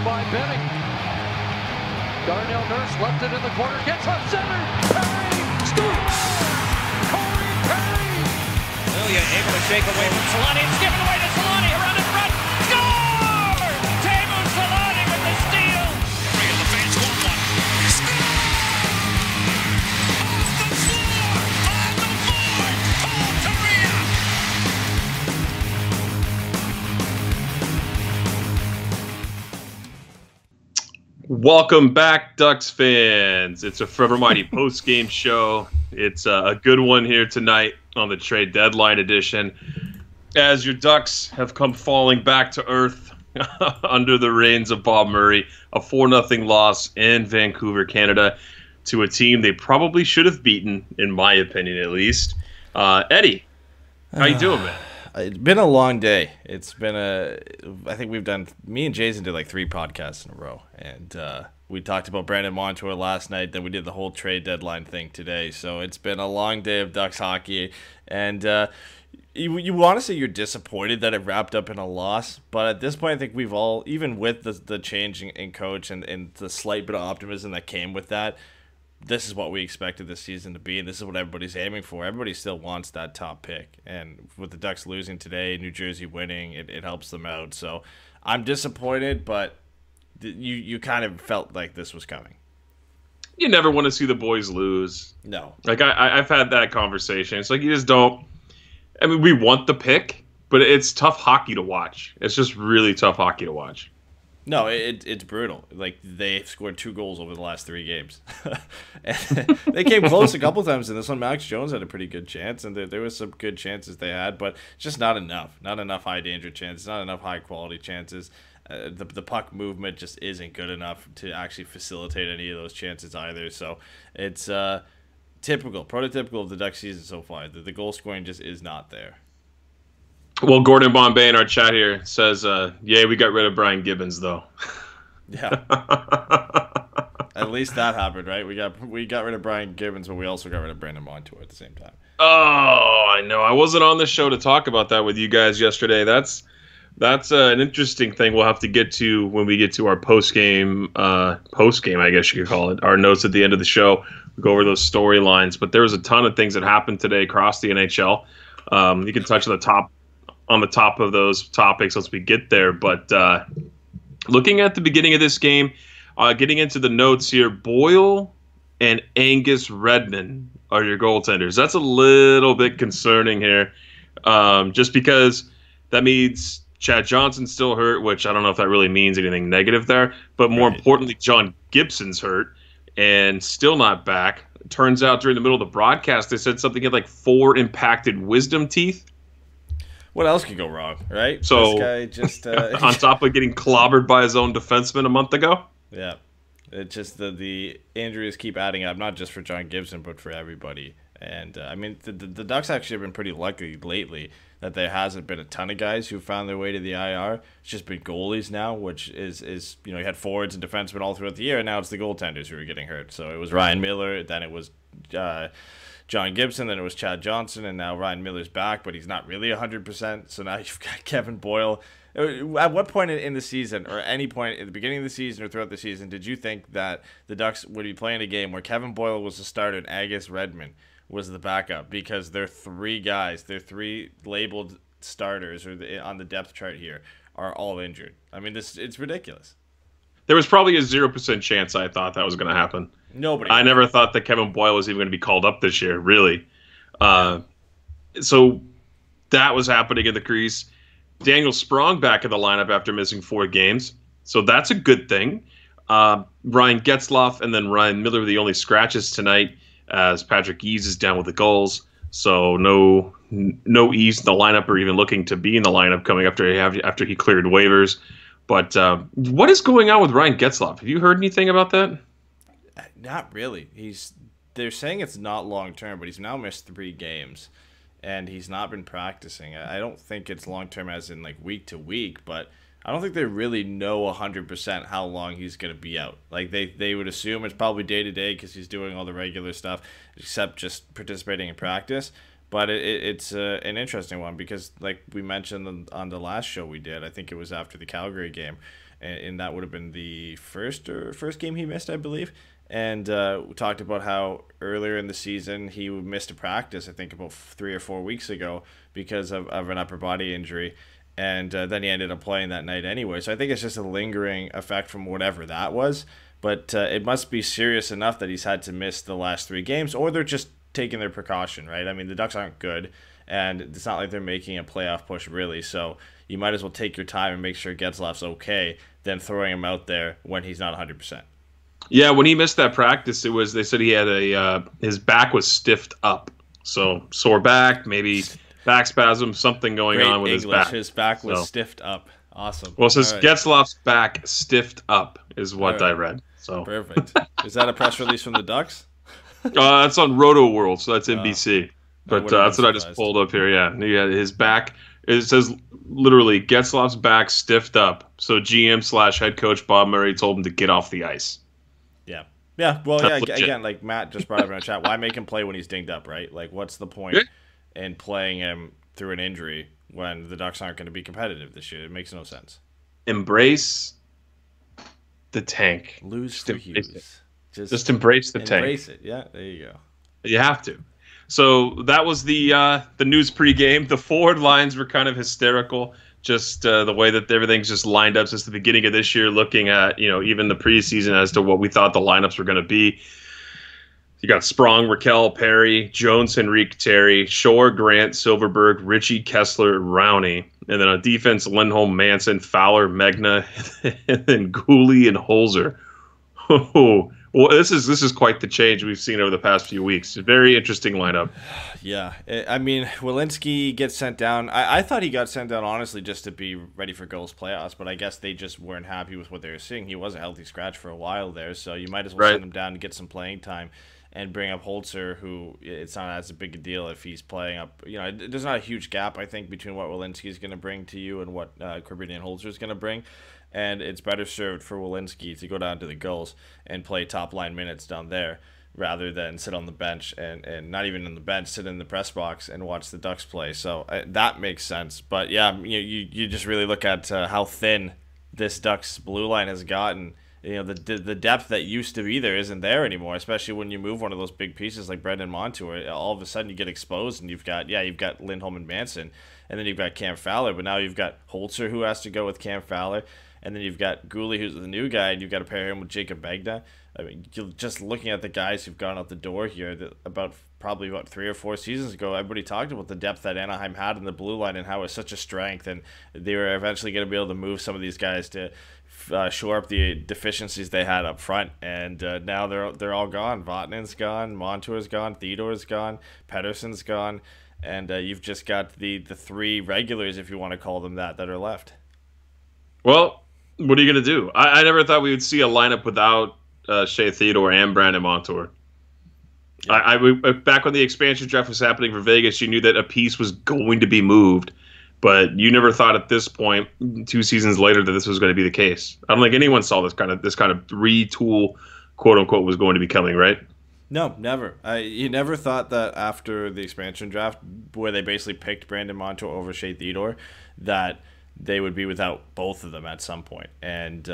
by Benning. Darnell Nurse left it in the corner, gets up center. Perry scores! Corey Perry! Lilia able to shake away from Solani. It's given away to Solani around in front. Score! Teemu Solani with the steal. Three in the face, 1-1. Score! Off the floor! On the board! Paul Kariya! Welcome back, Ducks fans. It's a Forever Mighty post-game show. It's a good one here tonight on the trade deadline edition, as your Ducks have come falling back to earth under the reins of Bob Murray. A 4-0 loss in Vancouver, Canada, to a team they probably should have beaten, in my opinion at least. Eddie, how you doing, man? It's been a long day. It's been I think me and Jason did like 3 podcasts in a row. And we talked about Brandon Montour last night. Then we did the whole trade deadline thing today. So it's been a long day of Ducks hockey. And you want to say you're disappointed that it wrapped up in a loss. But at this point, I think we've all, even with the change in coach and the slight bit of optimism that came with that, this is what we expected this season to be, and this is what everybody's aiming for. Everybody still wants that top pick. And with the Ducks losing today, New Jersey winning, it helps them out. So I'm disappointed, but you kind of felt like this was coming. You never want to see the boys lose. No. Like, I've had that conversation. It's like you just don't. I mean, we want the pick, but it's tough hockey to watch. It's just really tough hockey to watch. No, it's brutal. Like, they've scored 2 goals over the last 3 games. They came close a couple times in this one. Max Jones had a pretty good chance, and there was some good chances they had, but just not enough. Not enough high-danger chances, not enough high-quality chances. The puck movement just isn't good enough to actually facilitate any of those chances either. So it's prototypical of the Ducks season so far. The goal scoring just is not there. Well, Gordon Bombay in our chat here says, "Yeah, we got rid of Brian Gibbons, though." Yeah. At least that happened, right? We got rid of Brian Gibbons, but we also got rid of Brandon Montour at the same time. Oh, I know. I wasn't on the show to talk about that with you guys yesterday. That's an interesting thing we'll have to get to when we get to our post-game, I guess you could call it, our notes at the end of the show. We'll go over those storylines. But there was a ton of things that happened today across the NHL. You can touch on the top of those topics once we get there. But looking at the beginning of this game, getting into the notes here, Boyle and Angus Redmond are your goaltenders. That's a little bit concerning here, just because that means Chad Johnson's still hurt, which I don't know if that really means anything negative there. But more importantly, John Gibson's hurt and still not back. It turns out during the middle of the broadcast, they said something had like 4 impacted wisdom teeth. What else could go wrong, right? So, this guy just on top of getting clobbered by his own defenseman a month ago? Yeah. It's just the injuries keep adding up, not just for John Gibson, but for everybody. And, I mean, the Ducks actually have been pretty lucky lately that there hasn't been a ton of guys who found their way to the IR. It's just been goalies now, which is you had forwards and defensemen all throughout the year, and now it's the goaltenders who are getting hurt. So it was Ryan Miller, then it was John Gibson, then it was Chad Johnson, and now Ryan Miller's back, but he's not really 100%. So now you've got Kevin Boyle. At what point in the season, or any point at the beginning of the season or throughout the season, did you think that the Ducks would be playing a game where Kevin Boyle was the starter and Angus Redmond was the backup? Because they're 3 guys, they're 3 labeled starters or on the depth chart here are all injured. I mean, it's ridiculous. There was probably a 0% chance I thought that was going to happen. Nobody. I never thought that Kevin Boyle was even going to be called up this year, really. So that was happening in the crease. Daniel Sprong back in the lineup after missing 4 games. So that's a good thing. Ryan Getzlaf and then Ryan Miller were the only scratches tonight, as Patrick Eaves is down with the goals. So no Eaves in the lineup or even looking to be in the lineup coming after he cleared waivers. But what is going on with Ryan Getzlaf? Have you heard anything about that? Not really. They're saying it's not long term, but he's now missed 3 games, and he's not been practicing. I don't think it's long term as in like week to week, but I don't think they really know 100% how long he's going to be out. Like they would assume it's probably day to day because he's doing all the regular stuff, except just participating in practice. But it's an interesting one because, like we mentioned on the last show we did, I think it was after the Calgary game, and that would have been the first game he missed, I believe. And we talked about how earlier in the season he missed a practice, I think about 3 or 4 weeks ago, because of an upper body injury. And then he ended up playing that night anyway. So I think it's just a lingering effect from whatever that was. But it must be serious enough that he's had to miss the last 3 games, or they're just taking their precaution, right? I mean, the Ducks aren't good, and it's not like they're making a playoff push, really. So you might as well take your time and make sure Getzlaf's okay than throwing him out there when he's not 100%. Yeah, when he missed that practice, they said he had his back was stiffed up. So sore back, maybe back spasm, something going on with English. his back. His back was stiffed up. Awesome. Well, it says right. Getzlaf's back stiffed up is what Right. I read. So Perfect. Is that a press release from the Ducks? That's on Roto World, so that's NBC. But that's what I just surprised. pulled up here. Yeah, his back. It says literally Getzlaf's back stiffed up. So GM/head coach Bob Murray told him to get off the ice. Yeah, well, That's yeah, legit. again, like Matt just brought up in the chat, why make him play when he's dinged up, right? Like, what's the point in playing him through an injury when the Ducks aren't going to be competitive this year? It makes no sense. Embrace the tank. Lose Just for embrace Hughes. Just embrace the tank. Embrace it. Yeah, there you go. You have to. So that was the news pregame. The forward lines were kind of hysterical. Just the way that everything's just lined up since the beginning of this year, looking at, even the preseason as to what we thought the lineups were going to be. You got Sprong, Raquel, Perry, Jones, Henrique, Terry, Shore, Grant, Silverberg, Richie, Kessler, Rowney. And then on defense, Lindholm, Manson, Fowler, Megna, and then Guhle and Holzer. Oh, well, this is quite the change we've seen over the past few weeks. A very interesting lineup. Yeah, I mean, Welinski gets sent down. I thought he got sent down, honestly, just to be ready for Guhle's playoffs, but I guess they just weren't happy with what they were seeing. He was a healthy scratch for a while there, so you might as well send him down to get some playing time and bring up Holzer, who it's not as a big a deal if he's playing up. There's not a huge gap, I think, between what Welinski is going to bring to you and what Kournianos Holzer is going to bring. And it's better served for Welinski to go down to the Gulls and play top-line minutes down there rather than sit on the bench and not even on the bench, sit in the press box and watch the Ducks play. So that makes sense. But, yeah, you just really look at how thin this Ducks blue line has gotten. The depth that used to be there isn't there anymore, especially when you move one of those big pieces like Brandon Montour. All of a sudden you get exposed and you've got Lindholm and Manson, and then you've got Cam Fowler, but now you've got Holzer who has to go with Cam Fowler. And then you've got Guhle, who's the new guy, and you've got to pair him with Jacob Begda. I mean, you're just looking at the guys who've gone out the door here. Probably about 3 or 4 seasons ago, everybody talked about the depth that Anaheim had in the blue line and how it was such a strength. And they were eventually going to be able to move some of these guys to shore up the deficiencies they had up front. And now they're all gone. Vatanen's gone, Montour's gone, Theodore's gone, Pettersson's gone, and you've just got the 3 regulars, if you want to call them that are left. Well, what are you going to do? I never thought we would see a lineup without Shea Theodore and Brandon Montour. Yeah. Back when the expansion draft was happening for Vegas, you knew that a piece was going to be moved, but you never thought at this point, 2 seasons later, that this was going to be the case. I don't think anyone saw this kind of retool, quote unquote, was going to be coming, right? No, never. You never thought that after the expansion draft, where they basically picked Brandon Montour over Shea Theodore, that they would be without both of them at some point. And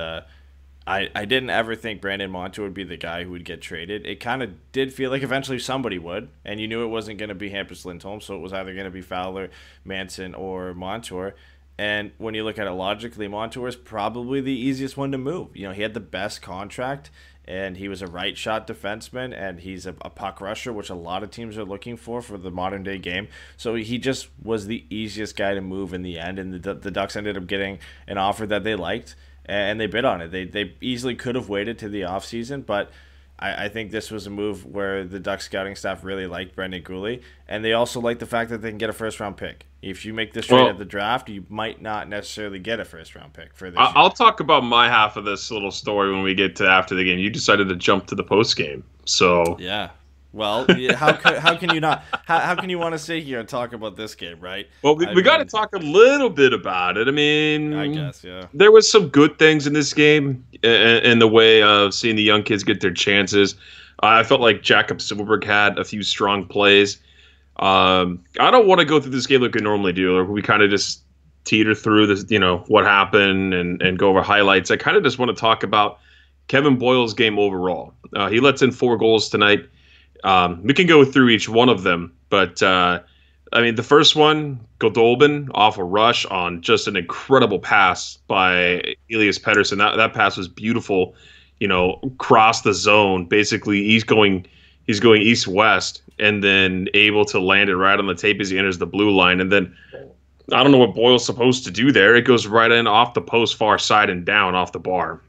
I didn't ever think Brandon Montour would be the guy who would get traded. It kind of did feel like eventually somebody would, and you knew it wasn't going to be Hampus Lindholm, so it was either going to be Fowler, Manson, or Montour. And when you look at it logically, Montour is probably the easiest one to move. He had the best contract, and he was a right shot defenseman, and he's a puck rusher, which a lot of teams are looking for the modern day game. So he just was the easiest guy to move in the end, and the Ducks ended up getting an offer that they liked, and they bid on it. They easily could have waited to the offseason, but I think this was a move where the Ducks scouting staff really liked Brendan Guhle, and they also like the fact that they can get a first-round pick. If you make this trade at the draft, you might not necessarily get a first-round pick for this year. I'll talk about my half of this little story when we get to after the game. You decided to jump to the post game, so yeah. Well, how can you not? How can you want to sit here and talk about this game, right? Well, we got to talk a little bit about it. I mean, I guess, yeah. There was some good things in this game in the way of seeing the young kids get their chances. I felt like Jakob Silverberg had a few strong plays. I don't want to go through this game like we normally do, or we kind of just teeter through this, what happened and go over highlights, I kind of just want to talk about Kevin Boyle's game overall. He lets in 4 goals tonight. We can go through each one of them, but the first one, Goldolben off a rush on just an incredible pass by Elias Pettersson. That pass was beautiful. Cross the zone. Basically, he's going east-west and then able to land it right on the tape as he enters the blue line. And then I don't know what Boyle's supposed to do there. It goes right in off the post far side and down off the bar.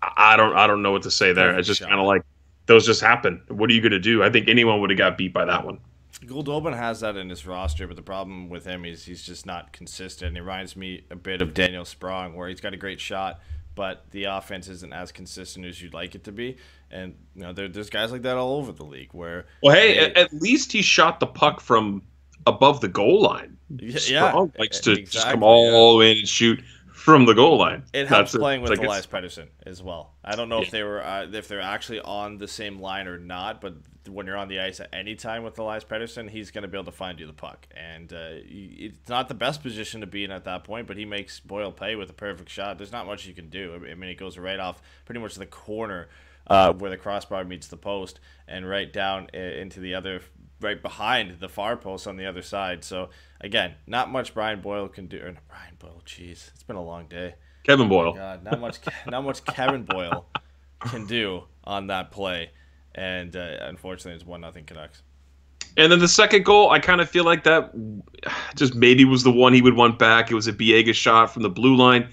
I don't know what to say there. It's just kind of like those just happen. What are you going to do? I think anyone would have got beat by that one. Goldolben has that in his roster, but the problem with him is he's just not consistent. He reminds me a bit of Daniel Sprong, where he's got a great shot, but the offense isn't as consistent as you'd like it to be. And there's guys like that all over the league. At least he shot the puck from above the goal line. Sprong likes to just come all the way in and shoot from the goal line. It helps playing with Elias Pettersson as well. I don't know if they're actually on the same line or not, but when you're on the ice at any time with Elias Pettersson, he's going to be able to find you the puck. And it's not the best position to be in at that point, but he makes Boyle pay with a perfect shot. There's not much you can do. I mean, it goes right off pretty much the corner where the crossbar meets the post and right down into the other, right behind the far post on the other side. So, again, not much Brian Boyle can do. Brian Boyle, jeez, it's been a long day. Kevin Boyle. Oh God, not much Kevin Boyle can do on that play. And unfortunately, it's 1-0 Canucks. And then the second goal, I kind of feel like that just maybe was the one he would want back. It was a Biega shot from the blue line,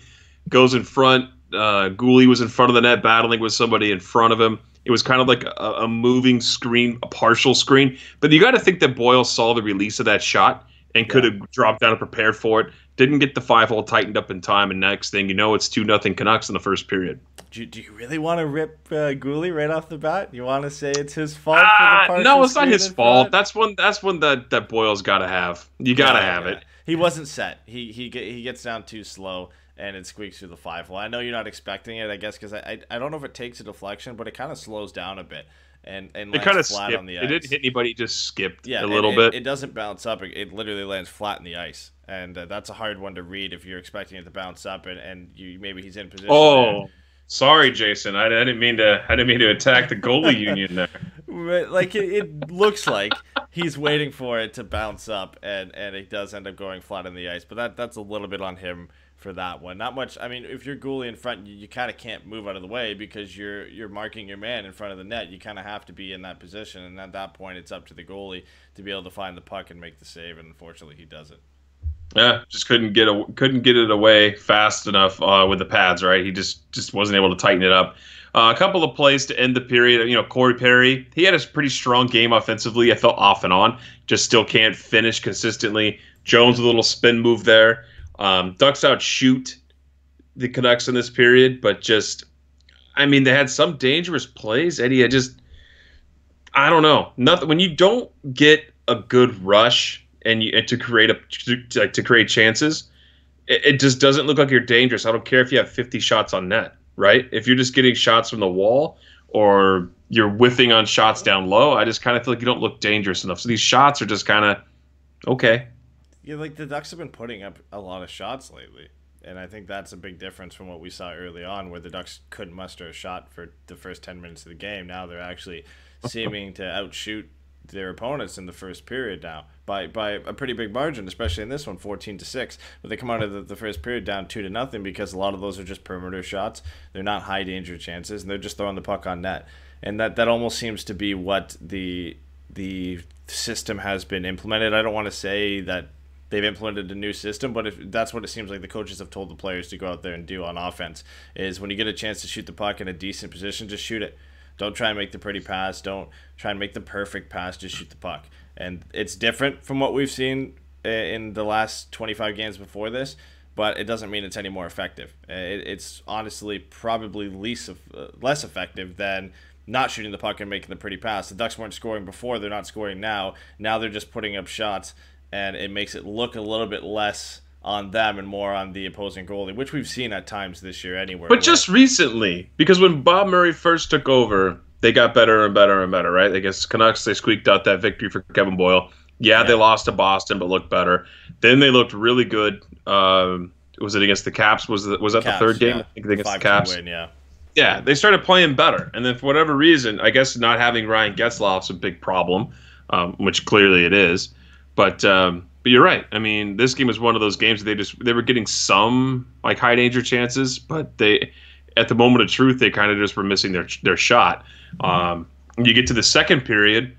goes in front. Guhle was in front of the net battling with somebody in front of him. It was kind of like a moving screen, a partial screen. But you got to think that Boyle saw the release of that shot and could have dropped down and prepared for it. Didn't get the 5-hole tightened up in time, and next thing you know, it's 2-0 Canucks in the first period. Do you really want to rip Guhle right off the bat? You want to say it's his fault for the partial No, it's not his fault. Front? That's one that Boyle's got to have. You got to have it. He wasn't set. He gets down too slow, and it squeaks through the 5-hole. I know you're not expecting it, I guess, because I don't know if it takes a deflection, but it kind of slows down a bit. And it kind of flat skipped. On the ice. It didn't hit anybody. It just skipped a little bit. It doesn't bounce up. It literally lands flat in the ice, and that's a hard one to read if you're expecting it to bounce up and maybe he's in position. Oh, sorry, Jason. I didn't mean to attack the goalie union there. Like it looks like he's waiting for it to bounce up, and it does end up going flat on the ice. But that's a little bit on him for that one. Not much. I mean, if you're Guhle in front, you kind of can't move out of the way because you're marking your man in front of the net. You kind of have to be in that position, and at that point, it's up to the goalie to be able to find the puck and make the save. And unfortunately, he doesn't. Yeah, just couldn't get it away fast enough with the pads. Right, he just wasn't able to tighten it up. A couple of plays to end the period. Corey Perry, he had a pretty strong game offensively. I felt off and on, just still can't finish consistently. Jones with a little spin move there. Ducks outshoot the Canucks in this period, but they had some dangerous plays. Eddie, I don't know. Nothing when you don't get a good rush and to create chances, it just doesn't look like you're dangerous. I don't care if you have 50 shots on net, right? If you're just getting shots from the wall or you're whiffing on shots down low, I just kind of feel like you don't look dangerous enough. So these shots are just kind of okay. Yeah, like the Ducks have been putting up a lot of shots lately, and I think that's a big difference from what we saw early on, where the Ducks couldn't muster a shot for the first 10 minutes of the game. Now they're actually seeming to outshoot their opponents in the first period now by a pretty big margin, especially in this one, 14-6. But they come out of the first period down 2-0 because a lot of those are just perimeter shots. They're not high danger chances, and they're just throwing the puck on net. And that almost seems to be what the system has been implemented. I don't want to say that they've implemented a new system, but if that's what it seems like the coaches have told the players to go out there and do on offense, is when you get a chance to shoot the puck in a decent position, just shoot it. Don't try and make the pretty pass. Don't try and make the perfect pass. Just shoot the puck. And it's different from what we've seen in the last 25 games before this, but it doesn't mean it's any more effective. It's honestly probably less effective than not shooting the puck and making the pretty pass. The Ducks weren't scoring before. They're not scoring now. Now they're just putting up shots, and it makes it look a little bit less on them and more on the opposing goalie, which we've seen at times this year anywhere. But just recently, because when Bob Murray first took over, they got better and better and better, right? I guess Canucks, they squeaked out that victory for Kevin Boyle. Yeah, they lost to Boston, but looked better. Then they looked really good Was it against the Caps? Was that the Caps, third game? yeah. I think against the 5-2 Caps. win, yeah. Yeah, they started playing better, and then for whatever reason, I guess not having Ryan Getzlaf's a big problem, which clearly it is. But you're right. I mean, this game was one of those games they were getting some like high danger chances, but they at the moment of truth they kind of just were missing their shot. You get to the second period.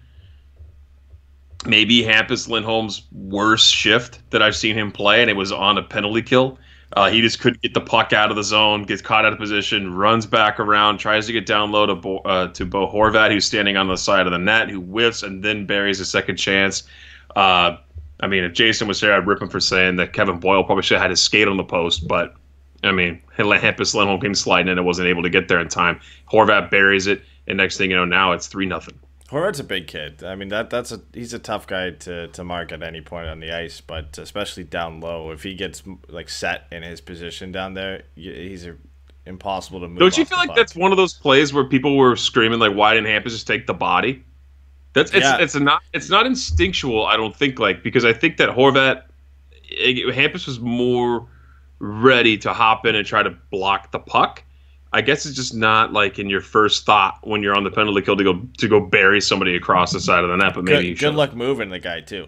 Maybe Hampus Lindholm's worst shift that I've seen him play, and it was on a penalty kill. He just couldn't get the puck out of the zone, gets caught out of position, runs back around, tries to get down low to Bo Horvat, who's standing on the side of the net, who whiffs and then buries a second chance. I mean, if Jason was there, I'd rip him for saying that Kevin Boyle probably should have had his skate on the post, but I mean, Hampus Lindholm came sliding in and wasn't able to get there in time. Horvat buries it, and next thing you know, now it's 3-0. Horvat's a big kid. I mean, he's a tough guy to mark at any point on the ice, but especially down low. If he gets like set in his position down there, he's impossible to move. Don't you feel like that's one of those plays where people were screaming like, "Why didn't Hampus just take the body?" It's not instinctual. I don't think because I think that Hampus was more ready to hop in and try to block the puck. I guess it's just not like in your first thought when you're on the penalty kill to go bury somebody across the side of the net. But maybe good luck moving the guy too.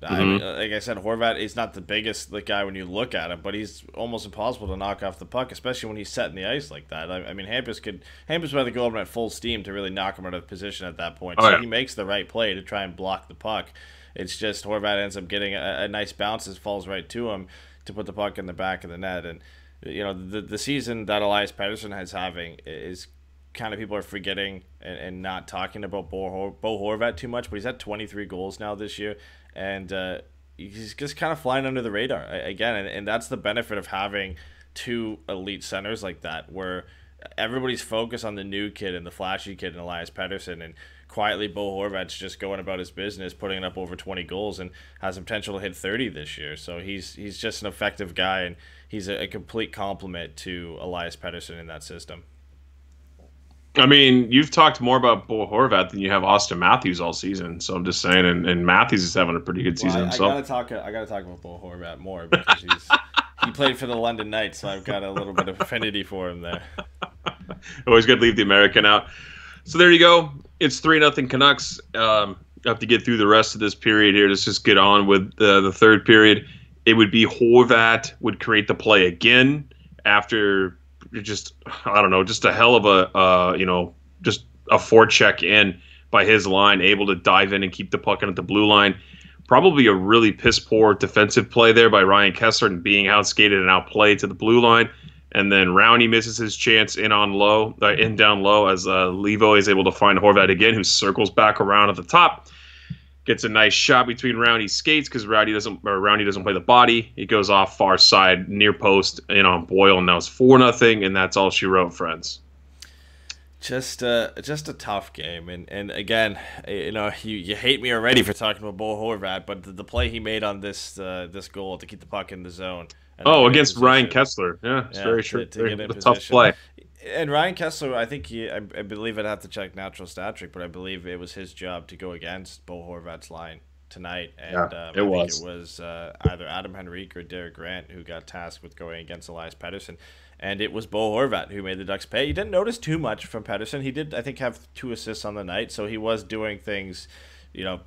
I mean, like I said, Horvat is not the biggest guy when you look at him, but he's almost impossible to knock off the puck, especially when he's set in the ice like that. I mean, Hampus would have to go over at full steam to really knock him out of position at that point. He makes the right play to try and block the puck. It's just Horvat ends up getting a nice bounce that falls right to him to put the puck in the back of the net. And you know, the season that Elias Pettersson is having is kind of people are forgetting and not talking about Bo Horvat too much, but he's had 23 goals now this year, and he's just kind of flying under the radar again, and that's the benefit of having two elite centers like that, where everybody's focused on the new kid and the flashy kid and Elias Pettersson, and quietly Bo Horvat's just going about his business, putting up over 20 goals and has the potential to hit 30 this year. So he's just an effective guy, and he's a complete complement to Elias Pettersson in that system. I mean, you've talked more about Bo Horvat than you have Austin Matthews all season. So I'm just saying, and Matthews is having a pretty good season himself. I gotta talk about Bo Horvat more because he played for the London Knights, so I've got a little bit of affinity for him there. Always got to leave the American out. So there you go. It's 3-0 Canucks. Have to get through the rest of this period here. Let's just get on with the third period. It would be Horvat would create the play again after just a hell of just a forecheck in by his line, able to dive in and keep the puck in at the blue line. Probably a really piss poor defensive play there by Ryan Kesler and being outskated and outplayed to the blue line. And then Rowney misses his chance in down low as Levo is able to find Horvat again, who circles back around at the top. Gets a nice shot between Rowney's skates because Rowney doesn't play the body. He goes off far side near post in on Boyle, and now it's 4-0, and that's all she wrote, friends. Just a tough game, and again, you hate me already for talking about Bo Horvat, but the play he made on this goal to keep the puck in the zone. Against Ryan Kesler, it's very true. A tough play. And Ryan Kesler, I think I believe I'd have to check natural stat trick, but I believe it was his job to go against Bo Horvat's line tonight. And I think it was either Adam Henrique or Derek Grant who got tasked with going against Elias Pettersson. And it was Bo Horvat who made the Ducks pay. You didn't notice too much from Pettersson. He did, I think, have 2 assists on the night, so he was doing things.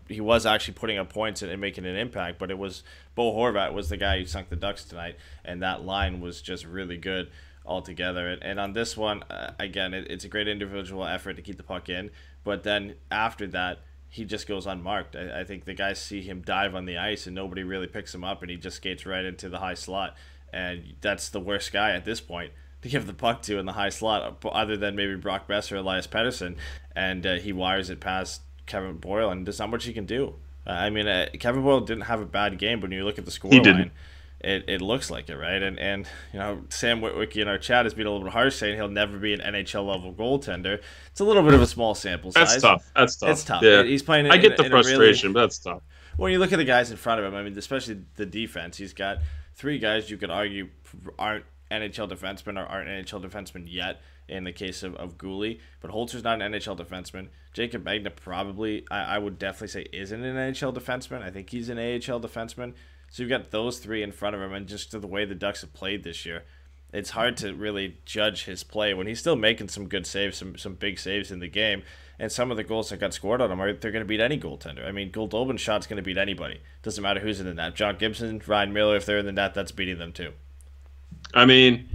He was actually putting up points and making an impact, but it was Bo Horvat was the guy who sunk the Ducks tonight, and that line was just really good altogether. And on this one, again, it's a great individual effort to keep the puck in, but then after that, he just goes unmarked. I think the guys see him dive on the ice, and nobody really picks him up, and he just skates right into the high slot, and that's the worst guy at this point to give the puck to in the high slot, other than maybe Brock Besser or Elias Pettersson, and he wires it past Kevin Boyle, and there's not much he can do. Kevin Boyle didn't have a bad game, but when you look at the scoreline, it looks like it, right? And Sam Witwicky in our chat has been a little bit harsh, saying he'll never be an NHL level goaltender. It's a little bit of a small sample size. That's tough. It's tough. Yeah. He's playing. I get the frustration, but that's tough. When you look at the guys in front of him, I mean, especially the defense, he's got 3 guys you could argue aren't NHL defensemen or aren't NHL defensemen yet. In the case of Guhle, but Holzer's not an NHL defenseman. Jacob Magna probably, I would definitely say, isn't an NHL defenseman. I think he's an AHL defenseman. So you've got those three in front of him, and just the way the Ducks have played this year, it's hard to really judge his play when he's still making some good saves, some big saves in the game. And some of the goals that got scored on him, they're going to beat any goaltender. I mean, Goldobin's shot's going to beat anybody. Doesn't matter who's in the net. John Gibson, Ryan Miller, if they're in the net, that's beating them too. I mean,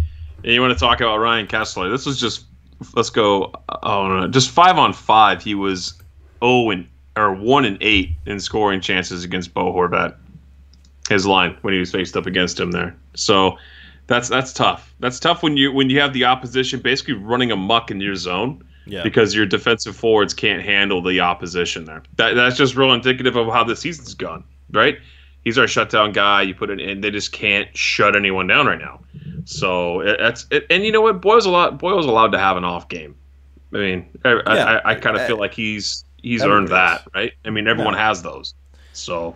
you want to talk about Ryan Kessler? This was just, let's go. Oh no, just 5-on-5. He was 1-8 in scoring chances against Bo Horvat. His line when he was faced up against him there. So that's tough. That's tough when you have the opposition basically running amok in your zone. Yeah. Because your defensive forwards can't handle the opposition there. That's just real indicative of how the season's gone, right? He's our shutdown guy. You put it in, they just can't shut anyone down right now. So that's it. And you know what? Boyle's allowed to have an off game. I mean, I kind of feel like he's earned that, right? I mean, everyone has those. So,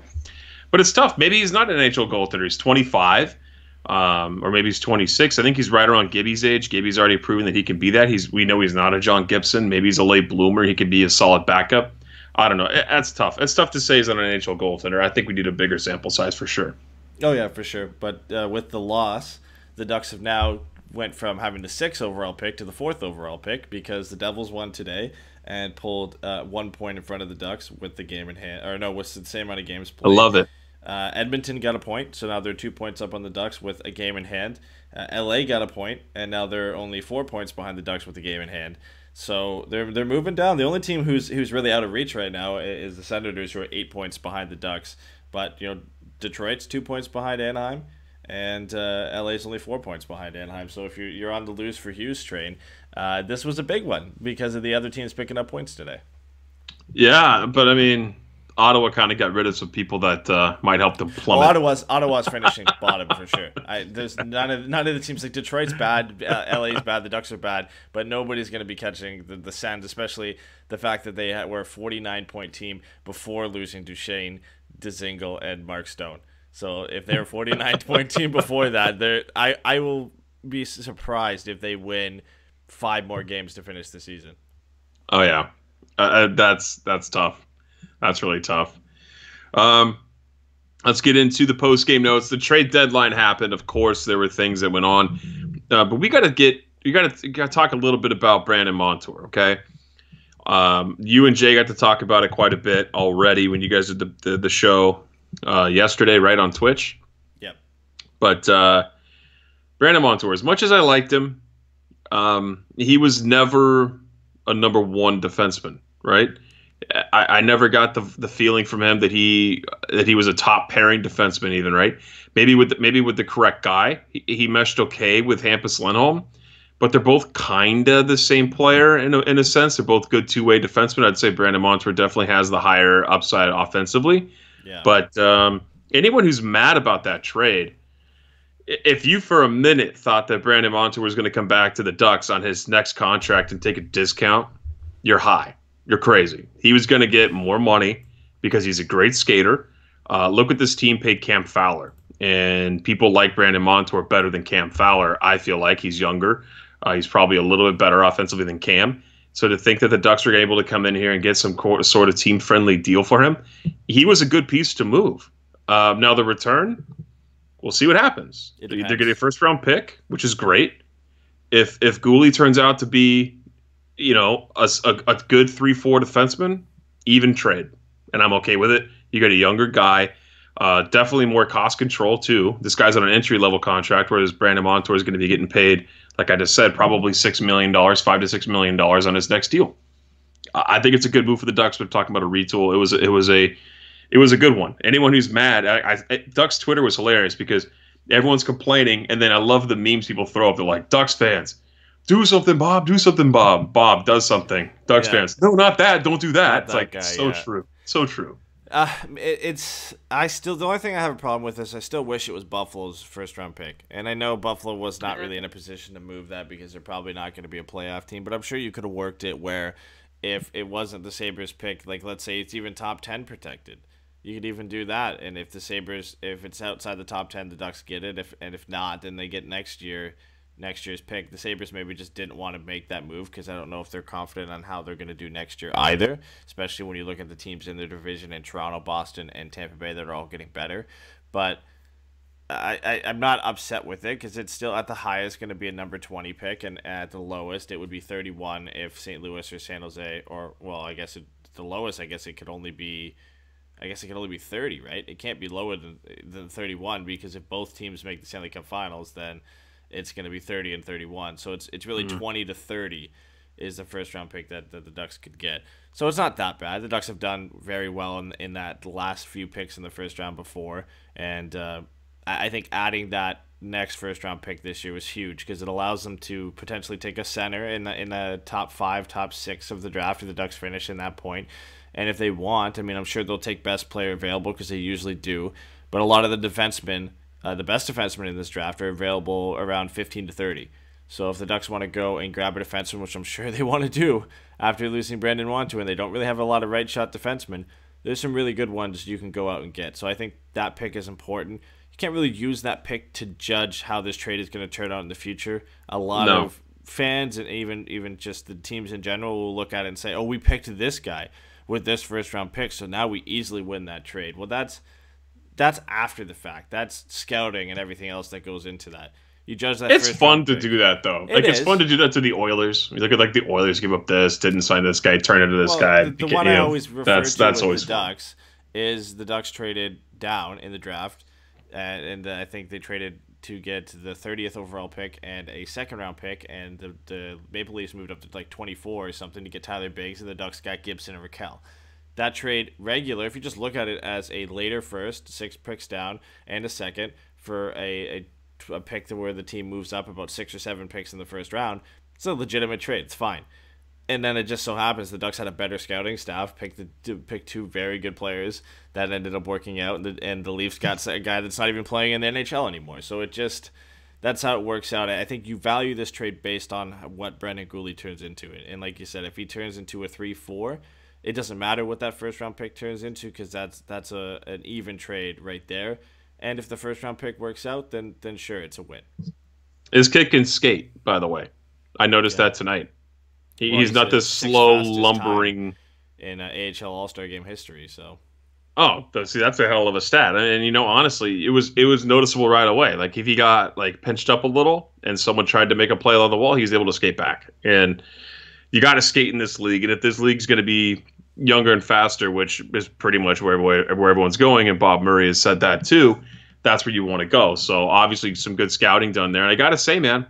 but it's tough. Maybe he's not an NHL goaltender. He's 25. Or maybe he's 26. I think he's right around Gibby's age. Gibby's already proven that he can be that. We know he's not a John Gibson. Maybe he's a late bloomer. He could be a solid backup. I don't know. That's tough. It's tough to say he's not an NHL goaltender. I think we need a bigger sample size for sure. Oh, yeah, for sure. But with the loss, the Ducks have now went from having the 6th overall pick to the 4th overall pick because the Devils won today and pulled 1 point in front of the Ducks with the game in hand. Or no, with the same amount of games played. I love it. Edmonton got a point, so now they're 2 points up on the Ducks with a game in hand. LA got a point, and now they're only 4 points behind the Ducks with a game in hand. So they're moving down. The only team who's really out of reach right now is the Senators, who are 8 points behind the Ducks. But Detroit's 2 points behind Anaheim, and LA's only 4 points behind Anaheim. So if you're on the lose for Hughes train, this was a big one because of the other teams picking up points today. Yeah, but I mean, Ottawa kind of got rid of some people that might help them plummet. Ottawa's finishing bottom for sure. There's none of the teams. Like Detroit's bad, LA's bad, the Ducks are bad, but nobody's going to be catching the Sens, especially the fact that they were a 49-point team before losing Duchesne, Dzingel, and Mark Stone. So if they're a 49-point team before that, I will be surprised if they win 5 more games to finish the season. Oh yeah, that's tough. That's really tough. Let's get into the post-game notes. The trade deadline happened. Of course, there were things that went on, but we got to talk a little bit about Brandon Montour. Okay, you and Jay got to talk about it quite a bit already when you guys did the show yesterday, right on Twitch. Yep. But Brandon Montour, as much as I liked him, he was never a number one defenseman, right? I never got the feeling from him that he was a top pairing defenseman even, right? Maybe with the correct guy, he meshed okay with Hampus Lindholm, but they're both kind of the same player in a sense. They're both good two-way defensemen. I'd say Brandon Montour definitely has the higher upside offensively. Yeah. But anyone who's mad about that trade, if you for a minute thought that Brandon Montour was going to come back to the Ducks on his next contract and take a discount, you're high. You're crazy. He was going to get more money because he's a great skater. Look what this team paid Cam Fowler. And people like Brandon Montour better than Cam Fowler. I feel like he's younger. He's probably a little bit better offensively than Cam. So to think that the Ducks were able to come in here and get some sort of team-friendly deal for him, he was a good piece to move. Now the return, we'll see what happens. They either get a first-round pick, which is great. If Guhle turns out to be a good 3-4 defenseman, even trade. And I'm okay with it. You got a younger guy, definitely more cost control too. This guy's on an entry-level contract, whereas Brandon Montour is going to be getting paid, like I just said, probably $6 million, $5 to $6 million on his next deal. I think it's a good move for the Ducks. We're talking about a retool. It was a good one. Anyone who's mad, Ducks Twitter was hilarious because everyone's complaining, and then I love the memes people throw up. They're like, Ducks fans, do something, Bob. Do something, Bob. Bob does something. Ducks fans, no, not that. Don't do that. It's like guy, true. So true. The only thing I have a problem with is I still wish it was Buffalo's first round pick. And I know Buffalo was not really in a position to move that because they're probably not going to be a playoff team, but I'm sure you could have worked it where if it wasn't the Sabres pick, like let's say it's even top 10 protected, you could even do that. And if the Sabres, if it's outside the top 10, the Ducks get it. If not, then they get next year's pick. The Sabres maybe just didn't want to make that move because I don't know if they're confident on how they're going to do next year either, especially when you look at the teams in their division in Toronto, Boston, and Tampa Bay that are all getting better. But I'm not upset with it because it's still at the highest going to be a number 20 pick, and at the lowest it would be 31 if St. Louis or San Jose, or well, I guess the lowest. I guess it could only be 30, right? It can't be lower than 31 because if both teams make the Stanley Cup Finals, then it's going to be 30 and 31. So it's really 20 to 30 is the first round pick that the Ducks could get. So it's not that bad. The Ducks have done very well in that last few picks in the first round before, and I think adding that next first round pick this year was huge because it allows them to potentially take a center in the top 5, top 6 of the draft if the Ducks finish in that point. And if they want, I mean, I'm sure they'll take best player available because they usually do. But a lot of the defensemen, the best defensemen in this draft, are available around 15 to 30. So if the Ducks want to go and grab a defenseman, which I'm sure they want to do after losing Brandon Montour, and they don't really have a lot of right shot defensemen, there's some really good ones you can go out and get. So I think that pick is important. You can't really use that pick to judge how this trade is going to turn out in the future. A lot of fans and even just the teams in general will look at it and say, oh, we picked this guy with this first round pick, so now we easily win that trade. Well, that's after the fact. That's scouting and everything else that goes into that. You judge that. It's fun to do that though. It's fun to do that to the Oilers. You look at the Oilers give up this, didn't sign this guy, turn into this guy. The one I always refer to that's with always the Ducks is the Ducks traded down in the draft, and I think they traded to get the 30th overall pick and a second round pick, and the Maple Leafs moved up to like 24 or something to get Tyler Biggs, and the Ducks got Gibson and Raquel. That trade regular, if you just look at it as a later first, 6 picks down, and a second for a pick to where the team moves up about 6 or 7 picks in the first round, it's a legitimate trade. It's fine. And then it just so happens the Ducks had a better scouting staff, picked 2 very good players that ended up working out, and the Leafs got a guy that's not even playing in the NHL anymore. So that's how it works out. I think you value this trade based on what Brendan Guhle turns into. And like you said, if he turns into a 3-4, it doesn't matter what that first round pick turns into because that's an even trade right there. And if the first round pick works out, then sure, it's a win. His kid can skate, by the way. I noticed that tonight. He's not this slow, lumbering in AHL All-Star Game history. So, see, that's a hell of a stat. And honestly, it was noticeable right away. Like if he got like pinched up a little and someone tried to make a play on the wall, he was able to skate back. And you got to skate in this league. And if this league's going to be younger and faster, which is pretty much where everyone's going, and Bob Murray has said that too, that's where you want to go. So obviously some good scouting done there. And I got to say, man,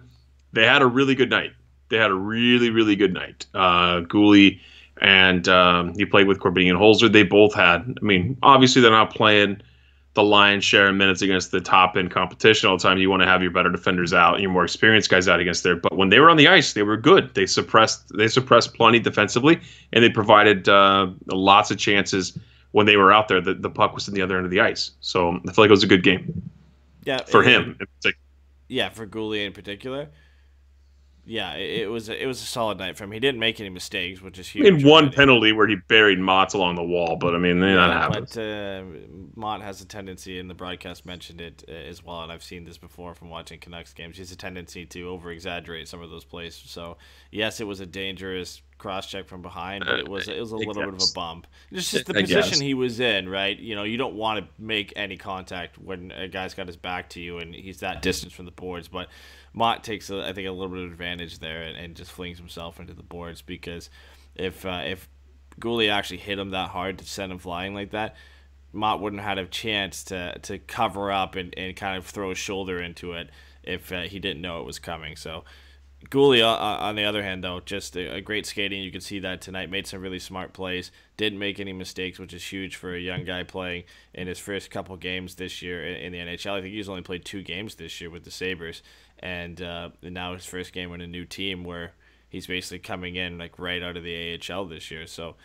they had a really good night. They had a really, really good night. Guhle and he played with Corbinian and Holzer. They both had, obviously they're not playing the lion's share of minutes against the top-end competition all the time. You want to have your better defenders out and your more experienced guys out against there. But when they were on the ice, they were good. They suppressed plenty defensively, and they provided lots of chances when they were out there. The puck was in the other end of the ice. So I feel like it was a good game. Yeah, for him. Yeah, for Guhle in particular. Yeah, it was a solid night for him. He didn't make any mistakes, which is huge. One penalty where he buried Mott along the wall, but that happens. But Mott has a tendency, and the broadcast mentioned it as well, and I've seen this before from watching Canucks games. He has a tendency to over-exaggerate some of those plays. So, yes, it was a dangerous cross-check from behind, but it was a little bit of a bump. It's just the position he was in, right? You don't want to make any contact when a guy's got his back to you and he's that distance from the boards, but Mott takes, I think, a little bit of advantage there and just flings himself into the boards because if Guhle actually hit him that hard to send him flying like that, Mott wouldn't have had a chance to cover up and kind of throw his shoulder into it if he didn't know it was coming. So Guhle, on the other hand, though, just a great skating. You could see that tonight. Made some really smart plays. Didn't make any mistakes, which is huge for a young guy playing in his first couple games this year in the NHL. I think he's only played 2 games this year with the Sabres. And now his first game with a new team where he's basically coming in like right out of the AHL this year. So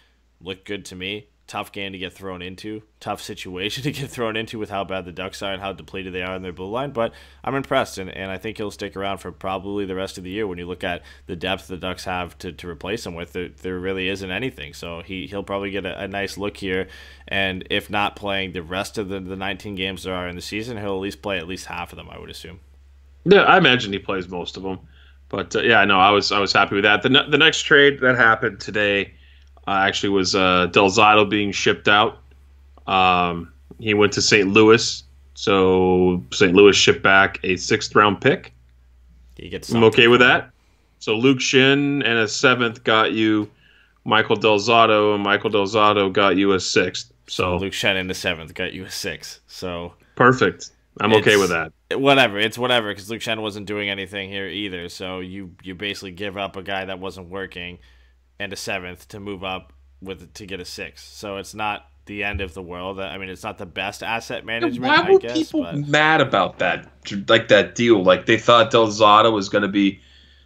looked good to me. Tough game to get thrown into. Tough situation to get thrown into with how bad the Ducks are and how depleted they are in their blue line. But I'm impressed, and I think he'll stick around for probably the rest of the year. When you look at the depth the Ducks have to replace him with, there really isn't anything. So he'll probably get a nice look here. And if not playing the rest of the 19 games there are in the season, he'll at least play at least half of them, I would assume. Yeah, I imagine he plays most of them. But, I was happy with that. The next trade that happened today actually was Del Zotto being shipped out. He went to St. Louis. So St. Louis shipped back a 6th-round pick. He gets I'm okay with that. So Luke Shin and a 7th got you Michael Del Zotto, and Michael Del Zotto got you a 6th. So Luke Shen in the 7th got you a 6. So perfect. I'm okay with that. Whatever, it's whatever, because Luke Shen wasn't doing anything here either. So you basically give up a guy that wasn't working and a 7th to move up to get a 6. So it's not the end of the world. I mean, it's not the best asset management. Why were people mad about that? Like that deal? Like they thought Del Zotto was going to be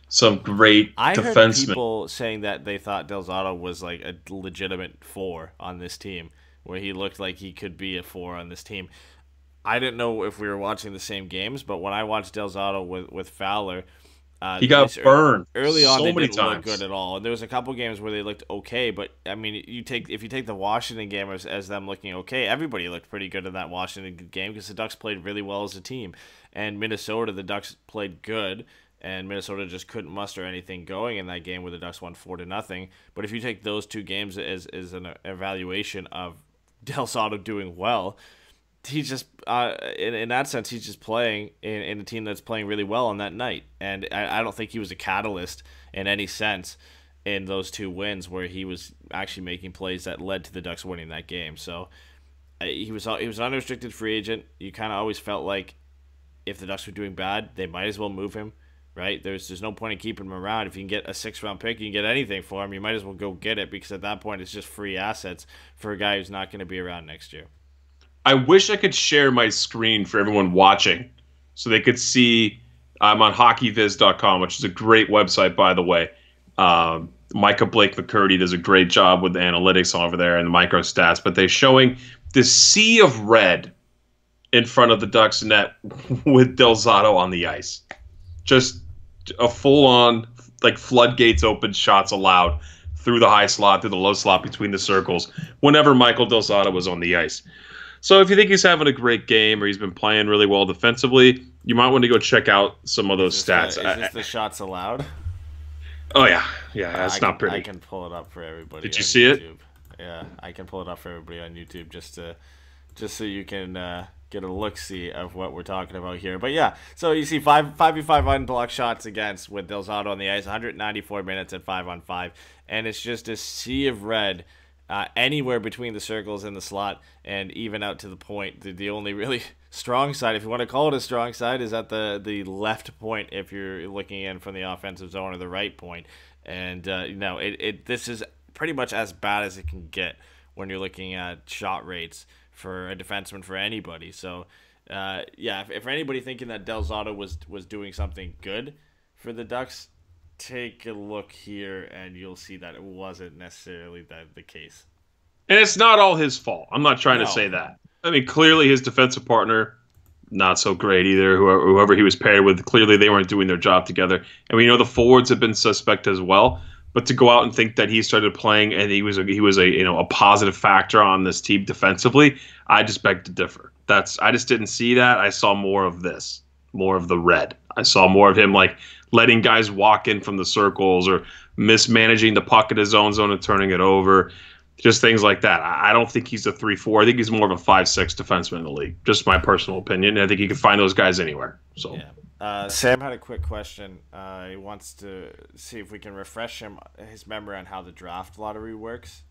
some great defenseman. I heard people saying that they thought Del Zotto was like a legitimate 4 on this team, where he looked like he could be a 4 on this team. I didn't know if we were watching the same games, but when I watched Del Zotto with Fowler, he got burned early on. So they many didn't times. look good at all, and there was a couple games where they looked okay. But I mean, if you take the Washington game as them looking okay, everybody looked pretty good in that Washington game because the Ducks played really well as a team, and Minnesota, the Ducks played good. And Minnesota just couldn't muster anything going in that game where the Ducks won 4-0. But if you take those two games as an evaluation of Del Zotto doing well, he's just in that sense he's just playing in a team that's playing really well on that night. And I don't think he was a catalyst in any sense in those 2 wins where he was actually making plays that led to the Ducks winning that game. So he was an unrestricted free agent. You kind of always felt like if the Ducks were doing bad, they might as well move him. Right? There's no point in keeping him around. If you can get a 6th-round pick, you can get anything for him. You might as well go get it because at that point it's just free assets for a guy who's not going to be around next year. I wish I could share my screen for everyone watching so they could see. I'm on hockeyviz.com, which is a great website, by the way. Micah Blake McCurdy does a great job with the analytics over there and the micro stats, but they're showing this sea of red in front of the Ducks net with Del Zotto on the ice. Just a full-on, like, floodgates open, shots allowed through the high slot, through the low slot between the circles whenever Michael Del Zotto was on the ice. So if you think he's having a great game or he's been playing really well defensively, you might want to go check out some of those stats. Is this the shots allowed? Oh, yeah. Yeah, that's not pretty. I can pull it up for everybody. Did you see YouTube. Yeah, I can pull it up for everybody on YouTube just so you can get a look-see of what we're talking about here. But yeah, so you see 5v5 unblocked shots against with Del Zotto on the ice, 194 minutes at 5-on-5, and it's just a sea of red anywhere between the circles and the slot and even out to the point. The only really strong side, if you want to call it a strong side, is at the left point if you're looking in from the offensive zone or the right point. And this is pretty much as bad as it can get when you're looking at shot rates for a defenseman for anybody. So, if anybody thinking that Del Zotto was doing something good for the Ducks, take a look here and you'll see that it wasn't necessarily the case. And it's not all his fault. I'm not trying to say that. I mean, clearly his defensive partner, not so great either. Whoever he was paired with, clearly they weren't doing their job together. And we know the forwards have been suspect as well. But to go out and think that he started playing and he was a positive factor on this team defensively, I just beg to differ. I just didn't see that. I saw more of this, more of the red. I saw more of him like letting guys walk in from the circles or mismanaging the puck at his own zone and turning it over, just things like that. I don't think he's a 3-4. I think he's more of a 5-6 defenseman in the league. Just my personal opinion. I think you can find those guys anywhere. So. Yeah. Sam had a quick question. He wants to see if we can refresh his memory on how the draft lottery works.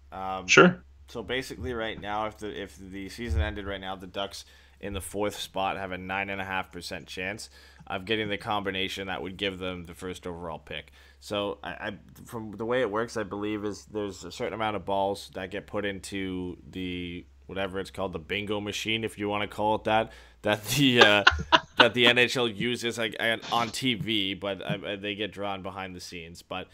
Sure. So basically, right now, if the season ended right now, the Ducks in the 4th spot have a 9.5% chance of getting the combination that would give them the first overall pick. So I from the way it works, I believe is there's a certain amount of balls that get put into the whatever it's called, the bingo machine, if you want to call it that the that the NHL uses on TV, but they get drawn behind the scenes. But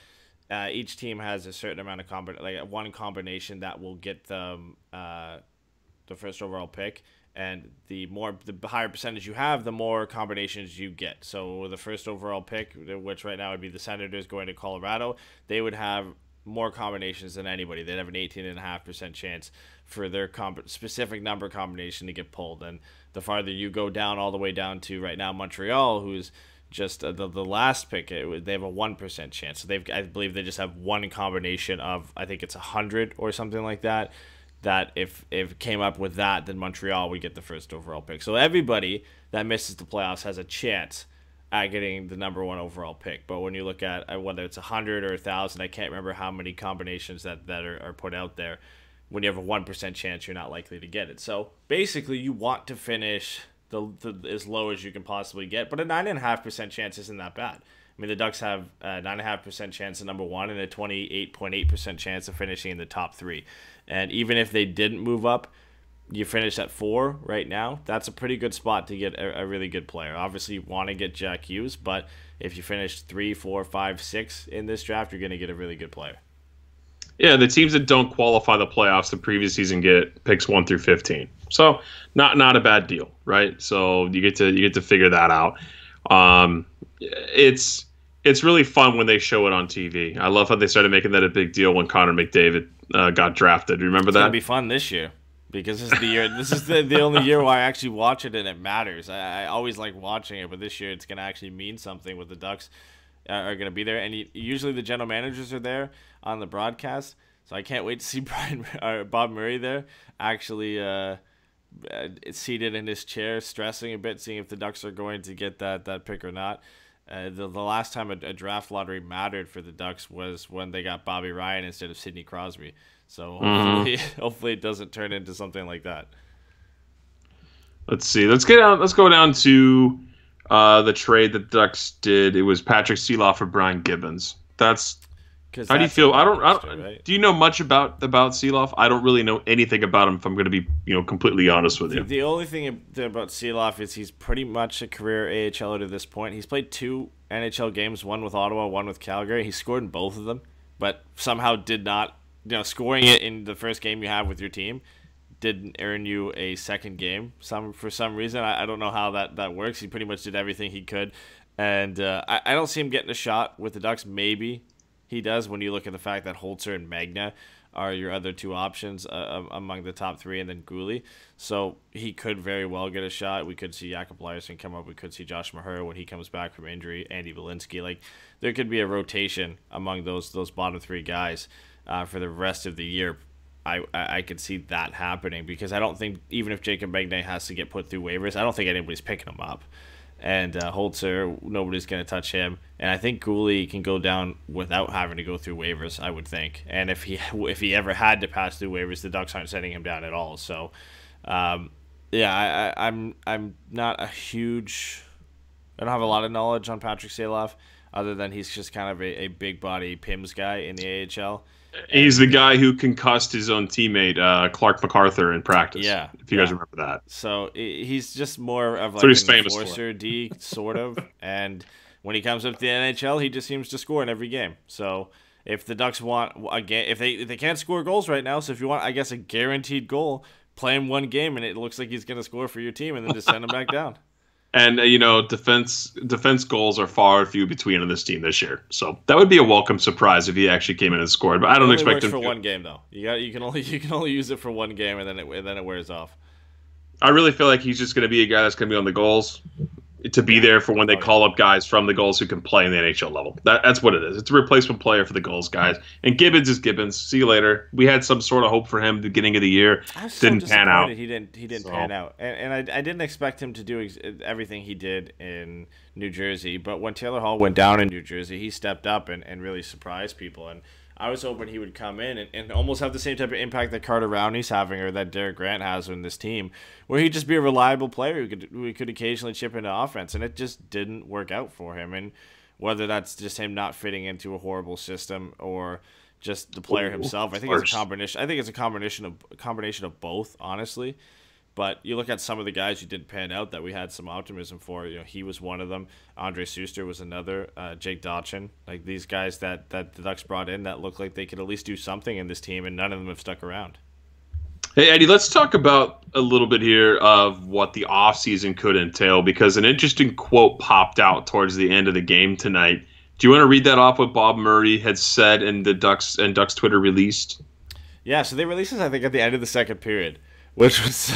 each team has a certain amount of one combination that will get them the first overall pick, and the higher percentage you have, the more combinations you get. So the first overall pick, which right now would be the Senators going to Colorado, they would have more combinations than anybody. They'd have an 18.5% chance for their specific number combination to get pulled. And the farther you go down, all the way down to right now Montreal, who's just the last pick, they have a 1% chance. So I believe they just have one combination of, I think it's 100 or something like that that if it came up with that, then Montreal would get the first overall pick. So everybody that misses the playoffs has a chance at getting the number 1 overall pick. But when you look at whether it's 100 or 1,000, I can't remember how many combinations that are put out there. When you have a 1% chance, you're not likely to get it. So basically, you want to finish as low as you can possibly get. But a 9.5% chance isn't that bad. I mean, the Ducks have a 9.5% chance at number 1 and a 28.8% chance of finishing in the top 3. And even if they didn't move up, you finish at 4 right now. That's a pretty good spot to get a really good player. Obviously, you want to get Jack Hughes, but if you finish 3, 4, 5, 6 in this draft, you're going to get a really good player. Yeah, the teams that don't qualify the playoffs the previous season get picks 1 through 15. So not a bad deal, right? So you get to figure that out. It's really fun when they show it on TV. I love how they started making that a big deal when Connor McDavid got drafted. Remember that? It's gonna be fun this year because this is the year. This is the only year where I actually watch it and it matters. I always like watching it, but this year it's gonna actually mean something with the Ducks are gonna be there, and usually the general managers are there on the broadcast. So I can't wait to see Bob Murray there actually seated in his chair, stressing a bit, seeing if the Ducks are going to get that pick or not. The last time a draft lottery mattered for the Ducks was when they got Bobby Ryan instead of Sidney Crosby. So hopefully it doesn't turn into something like that. Let's see. Let's go down to the trade that the Ducks did. It was Patrick Seeloff for Brian Gibbons. How do you feel? I don't. Right? Do you know much about Seeloff? I don't really know anything about him. If I'm going to be, completely honest with you. The only thing about Seeloff is he's pretty much a career AHLer to this point. He's played 2 NHL games, one with Ottawa, one with Calgary. He scored in both of them, but somehow did not. Scoring it in the first game you have with your team didn't earn you a second game. For some reason, I don't know how that works. He pretty much did everything he could, and I don't see him getting a shot with the Ducks. Maybe he does when you look at the fact that Holzer and Magna are your other 2 options among the top 3, and then Guhle. So he could very well get a shot. We could see Jakob Larsson come up. We could see Josh Maher when he comes back from injury. Andy Walensky. Like, there could be a rotation among those bottom 3 guys for the rest of the year. I could see that happening because I don't think, even if Jacob Magna has to get put through waivers, I don't think anybody's picking him up. And Holzer, nobody's going to touch him. And I think Guhle can go down without having to go through waivers, I would think. And if he ever had to pass through waivers, the Ducks aren't setting him down at all. So, I'm not a huge. I don't have a lot of knowledge on Patrick Seeloff, other than he's just kind of a big body PIMS guy in the AHL. He's the guy who concussed his own teammate, Clark MacArthur, in practice. Yeah, if you guys remember that. So he's just more of like an enforcer D, sort of. And when he comes up to the NHL, he just seems to score in every game. So if the Ducks want again, if they can't score goals right now, so if you want, I guess, a guaranteed goal, play him one game, and it looks like he's going to score for your team, and then just send him back down. And, defense goals are far and few between on this team this year. So that would be a welcome surprise if he actually came in and scored. But I don't expect him for one game, though. You can only use it for one game, and then it wears off. I really feel like he's just going to be a guy that's going to be on the goals to be there for when they call up guys from the goals who can play in the NHL level. That's what it is. It's a replacement player for the goals guys. And Gibbons is Gibbons. See you later. We had some sort of hope for him at the beginning of the year. Didn't pan out. He didn't pan out. And I didn't expect him to do everything he did in New Jersey. But when Taylor Hall went down in New Jersey, he stepped up and really surprised people. And I was hoping he would come in and almost have the same type of impact that Carter Rowney's having or that Derek Grant has in this team, where he'd just be a reliable player who could occasionally chip into offense, and it just didn't work out for him. And whether that's just him not fitting into a horrible system or just the player himself, I think it's a combination. I think it's a combination of both, honestly. But you look at some of the guys who didn't pan out that we had some optimism for. He was one of them. Andre Suster was another. Jake Dotchin. Like these guys that the Ducks brought in that looked like they could at least do something in this team, and none of them have stuck around. Hey, Eddie, let's talk about a little bit here of what the offseason could entail, because an interesting quote popped out towards the end of the game tonight. Do you want to read that off what Bob Murray had said in the Ducks Twitter released? Yeah, so they released this, I think, at the end of the second period, which was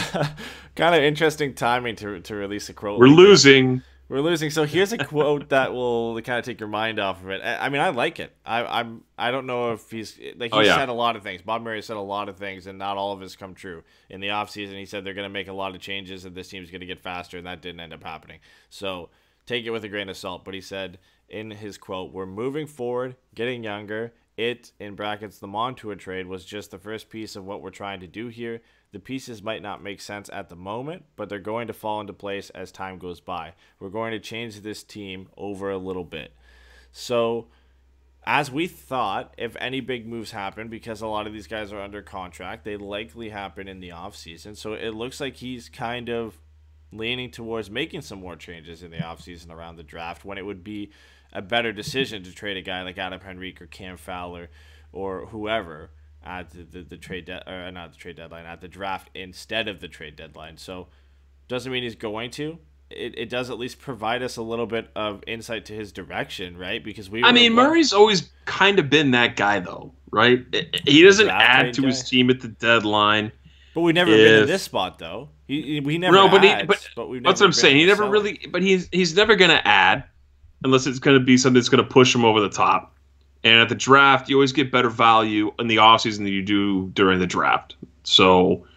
kind of interesting timing to release a quote. We're losing. We're losing. So here's a quote that will kind of take your mind off of it. I mean, I like it. I don't know if he's like he said a lot of things. Bob Murray said a lot of things, and not all of it's come true. In the offseason, he said they're going to make a lot of changes, and this team's going to get faster, and that didn't end up happening. So take it with a grain of salt. But he said in his quote, "We're moving forward, getting younger. It, in brackets, the Montour trade was just the first piece of what we're trying to do here. The pieces might not make sense at the moment, but they're going to fall into place as time goes by. We're going to change this team over a little bit." So, as we thought, if any big moves happen, because a lot of these guys are under contract, they likely happen in the offseason. So it looks like he's kind of leaning towards making some more changes in the offseason around the draft, when it would be a better decision to trade a guy like Adam Henrique or Cam Fowler or whoever at the trade not the trade deadline, at the draft instead of the trade deadline. So doesn't mean he's going to. It does at least provide us a little bit of insight to his direction, right? Because Murray's always kind of been that guy, though, right? He doesn't add to his team at the deadline. But we've never been in this spot, though. We never. No, but we've never. That's what I'm saying. He never really. But he's never going to add unless it's going to be something that's going to push him over the top. And at the draft, you always get better value in the offseason than you do during the draft. So,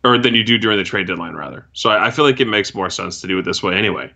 or than you do during the trade deadline, rather. So I feel like it makes more sense to do it this way anyway.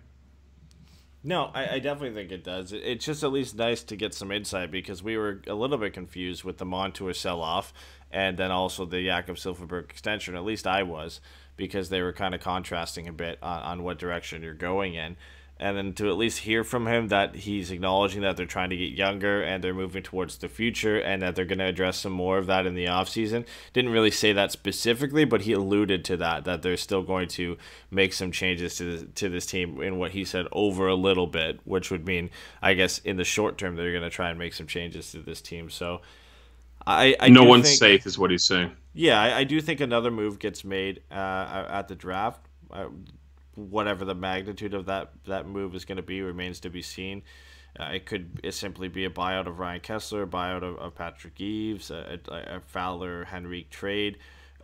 No, I definitely think it does. It's just at least nice to get some insight, because we were a little bit confused with the Montour sell-off and then also the Jakob Silfverberg extension. At least I was, because they were kind of contrasting a bit on what direction you're going in. And then to at least hear from him that he's acknowledging that they're trying to get younger and they're moving towards the future and that they're going to address some more of that in the offseason. Didn't really say that specifically, but he alluded to that they're still going to make some changes to this team in what he said over a little bit, which would mean, I guess, in the short term, they're going to try and make some changes to this team. So no one's safe is what he's saying. Yeah, I do think another move gets made at the draft. Whatever the magnitude of that move is going to be remains to be seen. It could simply be a buyout of Ryan Kessler, a buyout of Patrick Eaves, a Fowler Henrique trade.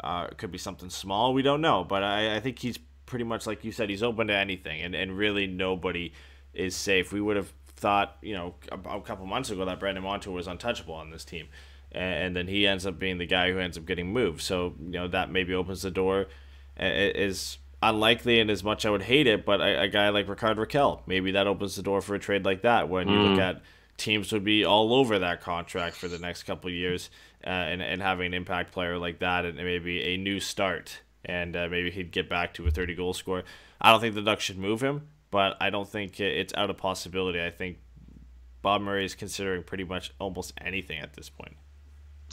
It could be something small. We don't know. But I think he's pretty much, like you said, he's open to anything. And really nobody is safe. We would have thought, a couple months ago that Brandon Montour was untouchable on this team. And then he ends up being the guy who ends up getting moved. So, that maybe opens the door. Is unlikely, and as much I would hate it, but a guy like Rickard Rakell, maybe that opens the door for a trade like that, when you look at teams would be all over that contract for the next couple of years, and having an impact player like that, and maybe a new start, and maybe he'd get back to a 30-goal scorer. I don't think the Ducks should move him, but I don't think it's out of possibility. I think Bob Murray is considering pretty much almost anything at this point.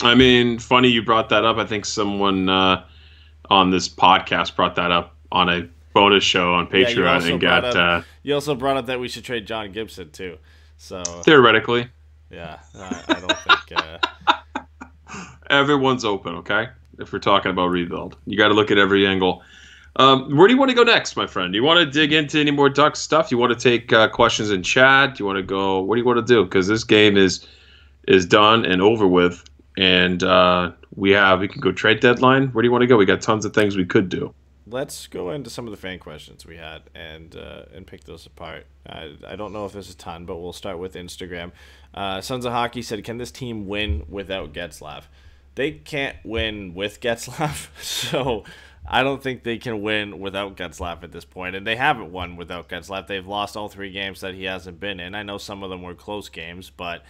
I mean, funny you brought that up. I think someone on this podcast brought that up on a bonus show on Patreon, you also brought up that we should trade John Gibson too. So theoretically, yeah, I don't think everyone's open. Okay, if we're talking about rebuild, you got to look at every angle. Where do you want to go next, my friend? Do you want to dig into any more Ducks stuff? Do you want to take questions in chat? Do you want to go? What do you want to do? Because this game is done and over with, and we can go trade deadline. Where do you want to go? We got tons of things we could do. Let's go into some of the fan questions we had and pick those apart. I don't know if there's a ton, but we'll start with Instagram. Sons of Hockey said, "Can this team win without Getzlaf?" They can't win with Getzlaf, so I don't think they can win without Getzlaf at this point. And they haven't won without Getzlaf. They've lost all 3 games that he hasn't been in. I know some of them were close games, but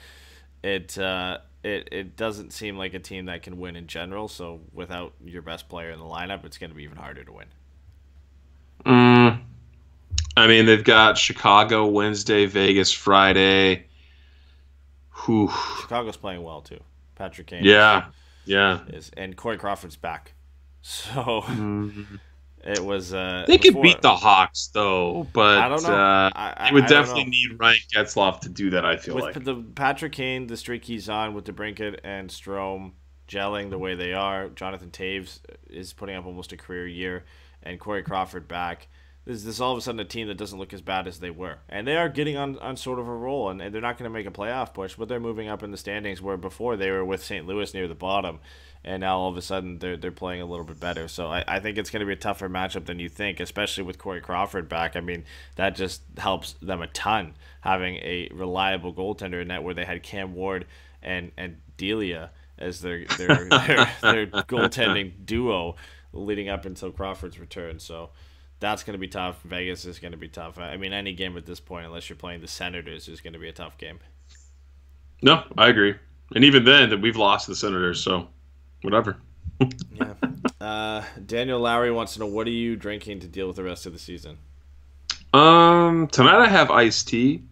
it doesn't seem like a team that can win in general. So without your best player in the lineup, it's going to be even harder to win. I mean, they've got Chicago Wednesday, Vegas Friday. Whew. Chicago's playing well too. Patrick Kane. Yeah. And Corey Crawford's back. So it was. They could beat the Hawks though, but I don't know. They would definitely need Ryan Getzlaf to do that. I feel like with the Patrick Kane, the streak he's on with DeBrincat and Strome gelling the way they are. Jonathan Taves is putting up almost a career year, and Corey Crawford back. This is all of a sudden a team that doesn't look as bad as they were. And they are getting on sort of a roll, and they're not going to make a playoff push, but they're moving up in the standings where before they were with St. Louis near the bottom, and now all of a sudden they're playing a little bit better. So I think it's going to be a tougher matchup than you think, especially with Corey Crawford back. I mean, that just helps them a ton, having a reliable goaltender in net where they had Cam Ward and Delia as their goaltending duo leading up until Crawford's return. So that's going to be tough. Vegas is going to be tough. I mean, any game at this point, unless you're playing the Senators, is going to be a tough game. No, I agree. And even then, that we've lost the Senators, so whatever. Yeah. Daniel Lowry wants to know, what are you drinking to deal with the rest of the season? Tonight I have iced tea,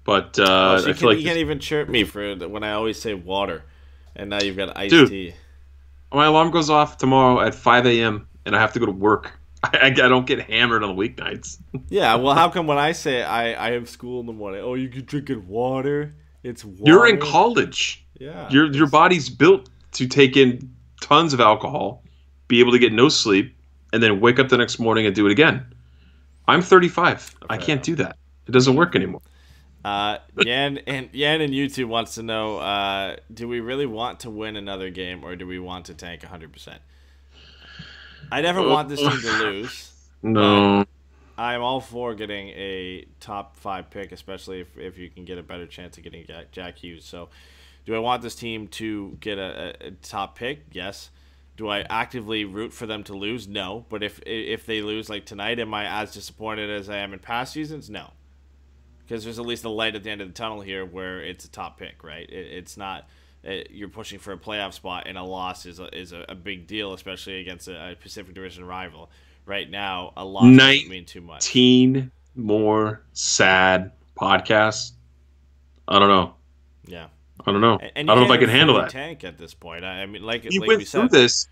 but So I feel like you can't even chirp me for when I always say water, and now you've got iced Dude, tea. my alarm goes off tomorrow at 5 a.m. and I have to go to work. I don't get hammered on the weeknights. Yeah, well, how come when I say I have school in the morning, oh, you can drinking water? It's water. You're in college. Yeah. Your body's built to take in tons of alcohol, be able to get no sleep, and then wake up the next morning and do it again. I'm 35. I can't do that. It doesn't work anymore. Yan and YouTube wants to know, do we really want to win another game, or do we want to tank 100%? I never want this team to lose. No. I'm all for getting a top 5 pick, especially if you can get a better chance of getting Jack Hughes. So, do I want this team to get a top pick? Yes. Do I actively root for them to lose? No. But if they lose like tonight, am I as disappointed as I am in past seasons? No. Because there's at least a light at the end of the tunnel here where it's a top pick, right? It's not you're pushing for a playoff spot, and a loss is a big deal, especially against a Pacific Division rival. Right now, a loss doesn't mean too much. 19 more sad podcasts. I don't know. Yeah. I don't know. And I don't know if I can handle that. Tank at this point. I mean, like You like went we through said, this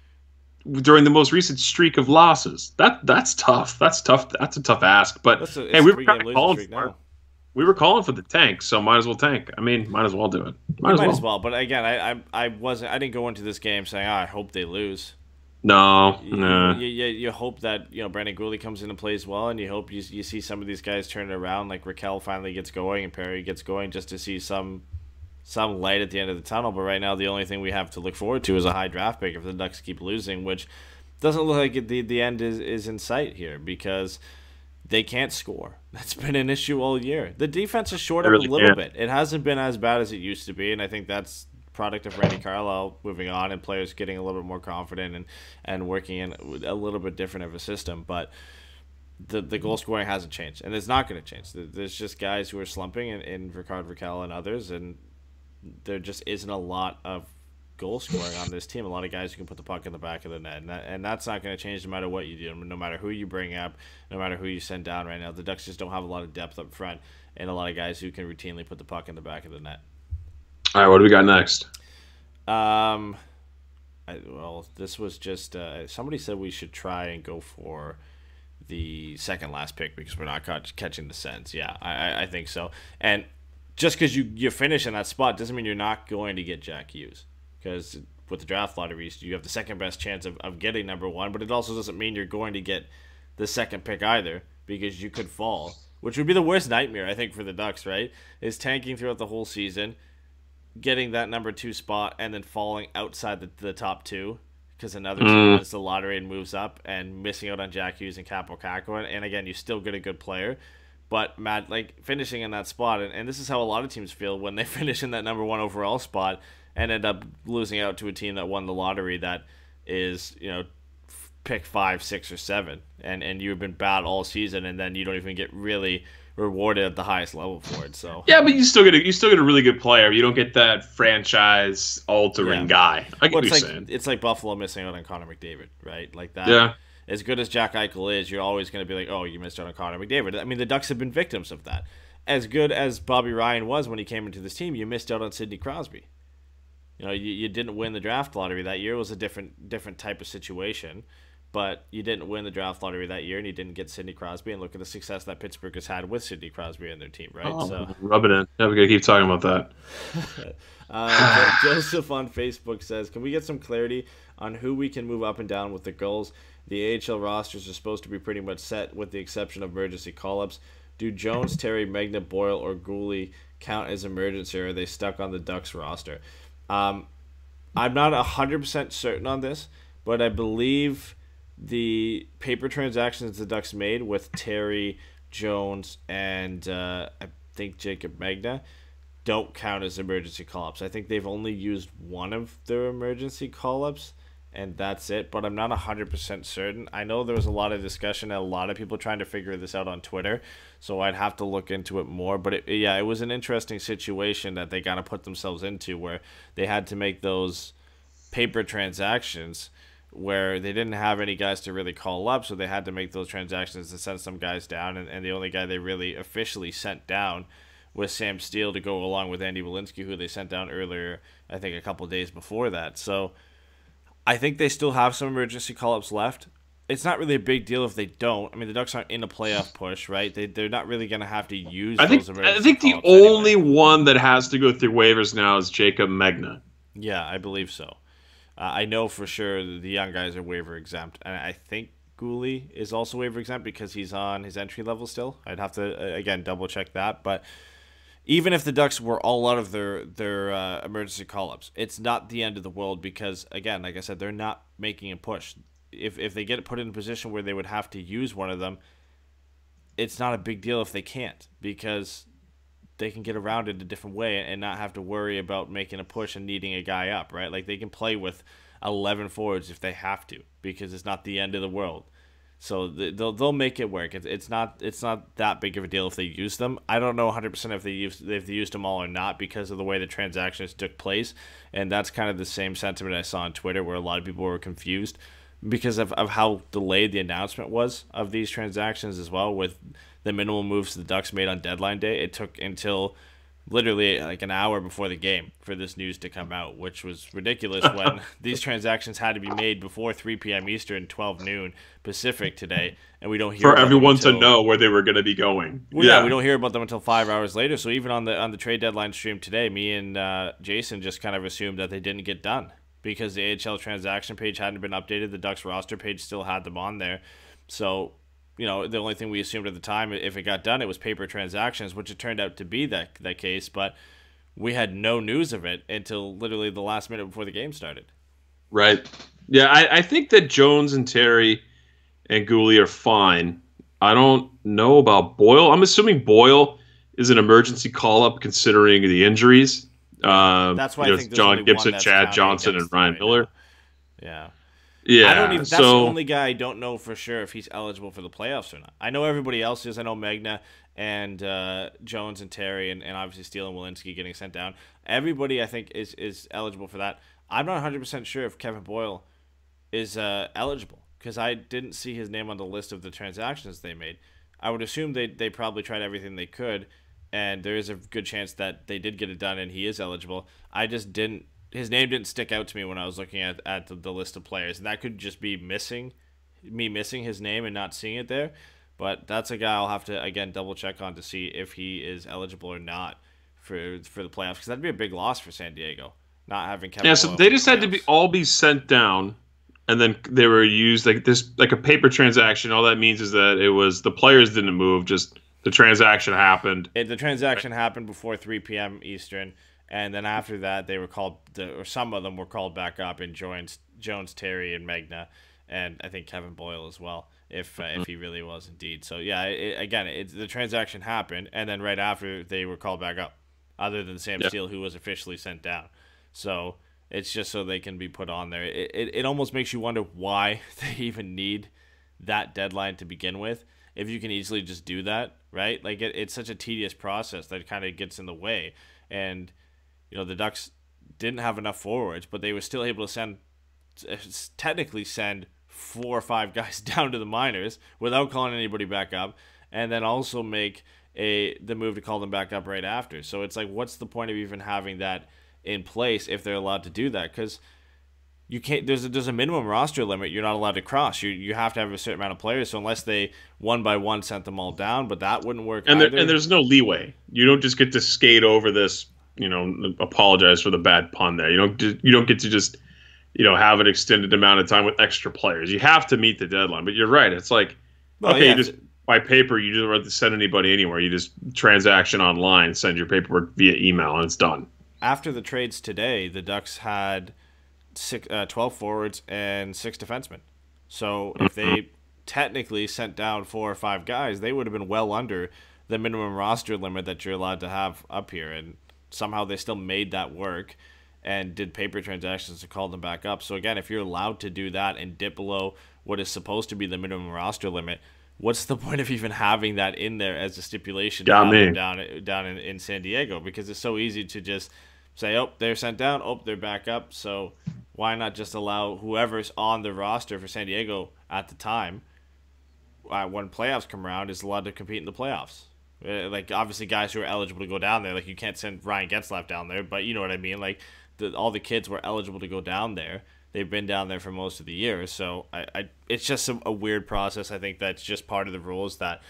during the most recent streak of losses. That's tough. That's tough. That's a tough ask. But hey, we were kind of calling for it. We were calling for the tank, so might as well tank. I mean, might as well do it. Might as well. But again, I didn't go into this game saying, I hope they lose. No. You hope that Brandon Guhle comes in and plays well, and you hope you see some of these guys turn it around, like Raquel finally gets going and Perry gets going, just to see some light at the end of the tunnel. But right now, the only thing we have to look forward to is a high draft pick if the Ducks keep losing, which doesn't look like the end is in sight here, because they can't score. That's been an issue all year. The defense is short up a little bit. It hasn't been as bad as it used to be, and I think that's product of Randy Carlyle moving on and players getting a little bit more confident and working in a little bit different of a system. But the goal scoring hasn't changed, and it's not going to change. There's just guys who are slumping in Rickard Raquel and others, and there just isn't a lot of goal scoring on this team. A lot of guys who can put the puck in the back of the net, and that's not going to change no matter what you do, no matter who you bring up, no matter who you send down right now. The Ducks just don't have a lot of depth up front and a lot of guys who can routinely put the puck in the back of the net. All right, what do we got next? This was just somebody said we should try and go for the second last pick because we're not catching the Sens. Yeah, I think so. And just because you finish in that spot doesn't mean you're not going to get Jack Hughes. Because with the draft lotteries, you have the second best chance of getting number 1, but it also doesn't mean you're going to get the second pick either, because you could fall, which would be the worst nightmare, I think, for the Ducks, right? Is tanking throughout the whole season, getting that number 2 spot, and then falling outside the top 2 because another team wins the lottery and moves up, and missing out on Jack Hughes and Capo Caco. And again, you still get a good player, but Matt, like finishing in that spot, and this is how a lot of teams feel when they finish in that number 1 overall spot and end up losing out to a team that won the lottery that is, pick 5, 6, or 7, and you've been bad all season, and then you don't even get really rewarded at the highest level for it. So yeah, but you still get a really good player. You don't get that franchise altering guy. I get what you're saying. It's like Buffalo missing out on Connor McDavid, right? Like that. Yeah. As good as Jack Eichel is, you're always going to be like, oh, you missed out on Connor McDavid. I mean, the Ducks have been victims of that. As good as Bobby Ryan was when he came into this team, you missed out on Sidney Crosby. You didn't win the draft lottery that year. It was a different type of situation. but you didn't win the draft lottery that year, and you didn't get Sidney Crosby. And look at the success that Pittsburgh has had with Sidney Crosby and their team, right? Rub it in. Yeah, we're gonna keep talking about that. Joseph on Facebook says, "Can we get some clarity on who we can move up and down with the goals? The AHL rosters are supposed to be pretty much set, with the exception of emergency call-ups. Do Jones, Terry, Magna, Boyle, or Guhle count as emergency, or are they stuck on the Ducks roster?" I'm not 100% certain on this, but I believe the paper transactions the Ducks made with Terry, Jones, and I think Jacob Magna don't count as emergency call-ups. I think they've only used one of their emergency call-ups, and that's it, but I'm not 100% certain. I know there was a lot of discussion and a lot of people trying to figure this out on Twitter, so I'd have to look into it more. But it was an interesting situation that they kind of put themselves into, where they had to make those paper transactions where they didn't have any guys to really call up, so they had to make those transactions to send some guys down, and the only guy they really officially sent down was Sam Steele to go along with Andy Walensky, who they sent down earlier, I think a couple of days before that. So I think they still have some emergency call-ups left. It's not really a big deal if they don't. I mean, the Ducks aren't in a playoff push, right? They're not really going to have to use those emergency I think the only one that has to go through waivers now is Jacob Magna. Yeah, I believe so. I know for sure the young guys are waiver exempt, and I think Guhle is also waiver exempt because he's on his entry level still. I'd have to, again, double-check that, but even if the Ducks were all out of their emergency call-ups, it's not the end of the world because, again, like I said, they're not making a push. If they get put in a position where they would have to use one of them, it's not a big deal if they can't, because they can get around it a different way and not have to worry about making a push and needing a guy up, right? Like, they can play with 11 forwards if they have to, because it's not the end of the world. So they'll make it work. It's not that big of a deal if they use them. I don't know 100% if they used them all or not because of the way the transactions took place, and that's kind of the same sentiment I saw on Twitter, where a lot of people were confused because of how delayed the announcement was of these transactions as well. With the minimal moves the Ducks made on deadline day, it took until literally like an hour before the game for this news to come out, which was ridiculous when these transactions had to be made before 3 p.m. Eastern, 12 noon Pacific today, and we don't hear for everyone to know where they were going to be going. Well, yeah, we don't hear about them until 5 hours later. So even on the trade deadline stream today, me and Jason just kind of assumed that they didn't get done because the AHL transaction page hadn't been updated. The Ducks roster page still had them on there. So, you know, the only thing we assumed at the time, if it got done, it was paper transactions, which it turned out to be that case. But we had no news of it until literally the last minute before the game started. Right. Yeah, I think that Jones and Terry and Guhle are fine. I don't know about Boyle. I'm assuming Boyle is an emergency call-up considering the injuries. That's why I think John Gibson, Chad Johnson, and Ryan Miller. Yeah. Yeah, that's the only guy I don't know for sure if he's eligible for the playoffs or not. I know everybody else is. I know Magna and Jones and Terry and obviously Steele and Walensky getting sent down. Everybody, I think, is eligible for that. I'm not 100% sure if Kevin Boyle is eligible because I didn't see his name on the list of the transactions they made. I would assume they probably tried everything they could, and there is a good chance that they did get it done and he is eligible. I just didn't. His name didn't stick out to me when I was looking at the list of players, and that could just be missing his name and not seeing it there. But that's a guy I'll have to, again, double-check on to see if he is eligible or not for the playoffs, because that'd be a big loss for San Diego, not having Kevin Boyle. So they just had to all be sent down, and then they were used like a paper transaction. All that means is that it was the players didn't move, just the transaction happened. The transaction happened before 3 p.m. Eastern. And then after that, they were called, or some of them were called back up in Jones, Terry, and Magna, and I think Kevin Boyle as well, if he really was indeed. So yeah, the transaction happened, and then right after they were called back up, other than Sam Steele, who was officially sent down. So it's just so they can be put on there. It almost makes you wonder why they even need that deadline to begin with, if you can easily just do that, right? Like it's such a tedious process that kind of gets in the way, and you know, the Ducks didn't have enough forwards, but they were still able to technically send 4 or 5 guys down to the minors without calling anybody back up, and then also make the move to call them back up right after. So it's like, what's the point of even having that in place if they're allowed to do that? Because you can't. There's a minimum roster limit you're not allowed to cross. You have to have a certain amount of players. So unless they one by one sent them all down, but that wouldn't work. And there's no leeway. You don't just get to skate over this. Apologize for the bad pun there. You don't get to just have an extended amount of time with extra players. You have to meet the deadline. But you're right. It's like you just by paper you don't have to send anybody anywhere. You just transaction online, send your paperwork via email, and it's done. After the trades today, the Ducks had 12 forwards and 6 defensemen. So if they technically sent down 4 or 5 guys, they would have been well under the minimum roster limit that you're allowed to have up here. And somehow they still made that work and did paper transactions to call them back up. So again, if you're allowed to do that and dip below what is supposed to be the minimum roster limit, what's the point of even having that in there as a stipulation down in San Diego? Because it's so easy to just say, oh, they're sent down, oh, they're back up. So why not just allow whoever's on the roster for San Diego at the time, when playoffs come around, is allowed to compete in the playoffs? Like, obviously, guys who are eligible to go down there, like, you can't send Ryan Getzlaf down there, but you know what I mean? Like, all the kids were eligible to go down there. They've been down there for most of the year. So it's just a weird process. I think that's just part of the rules that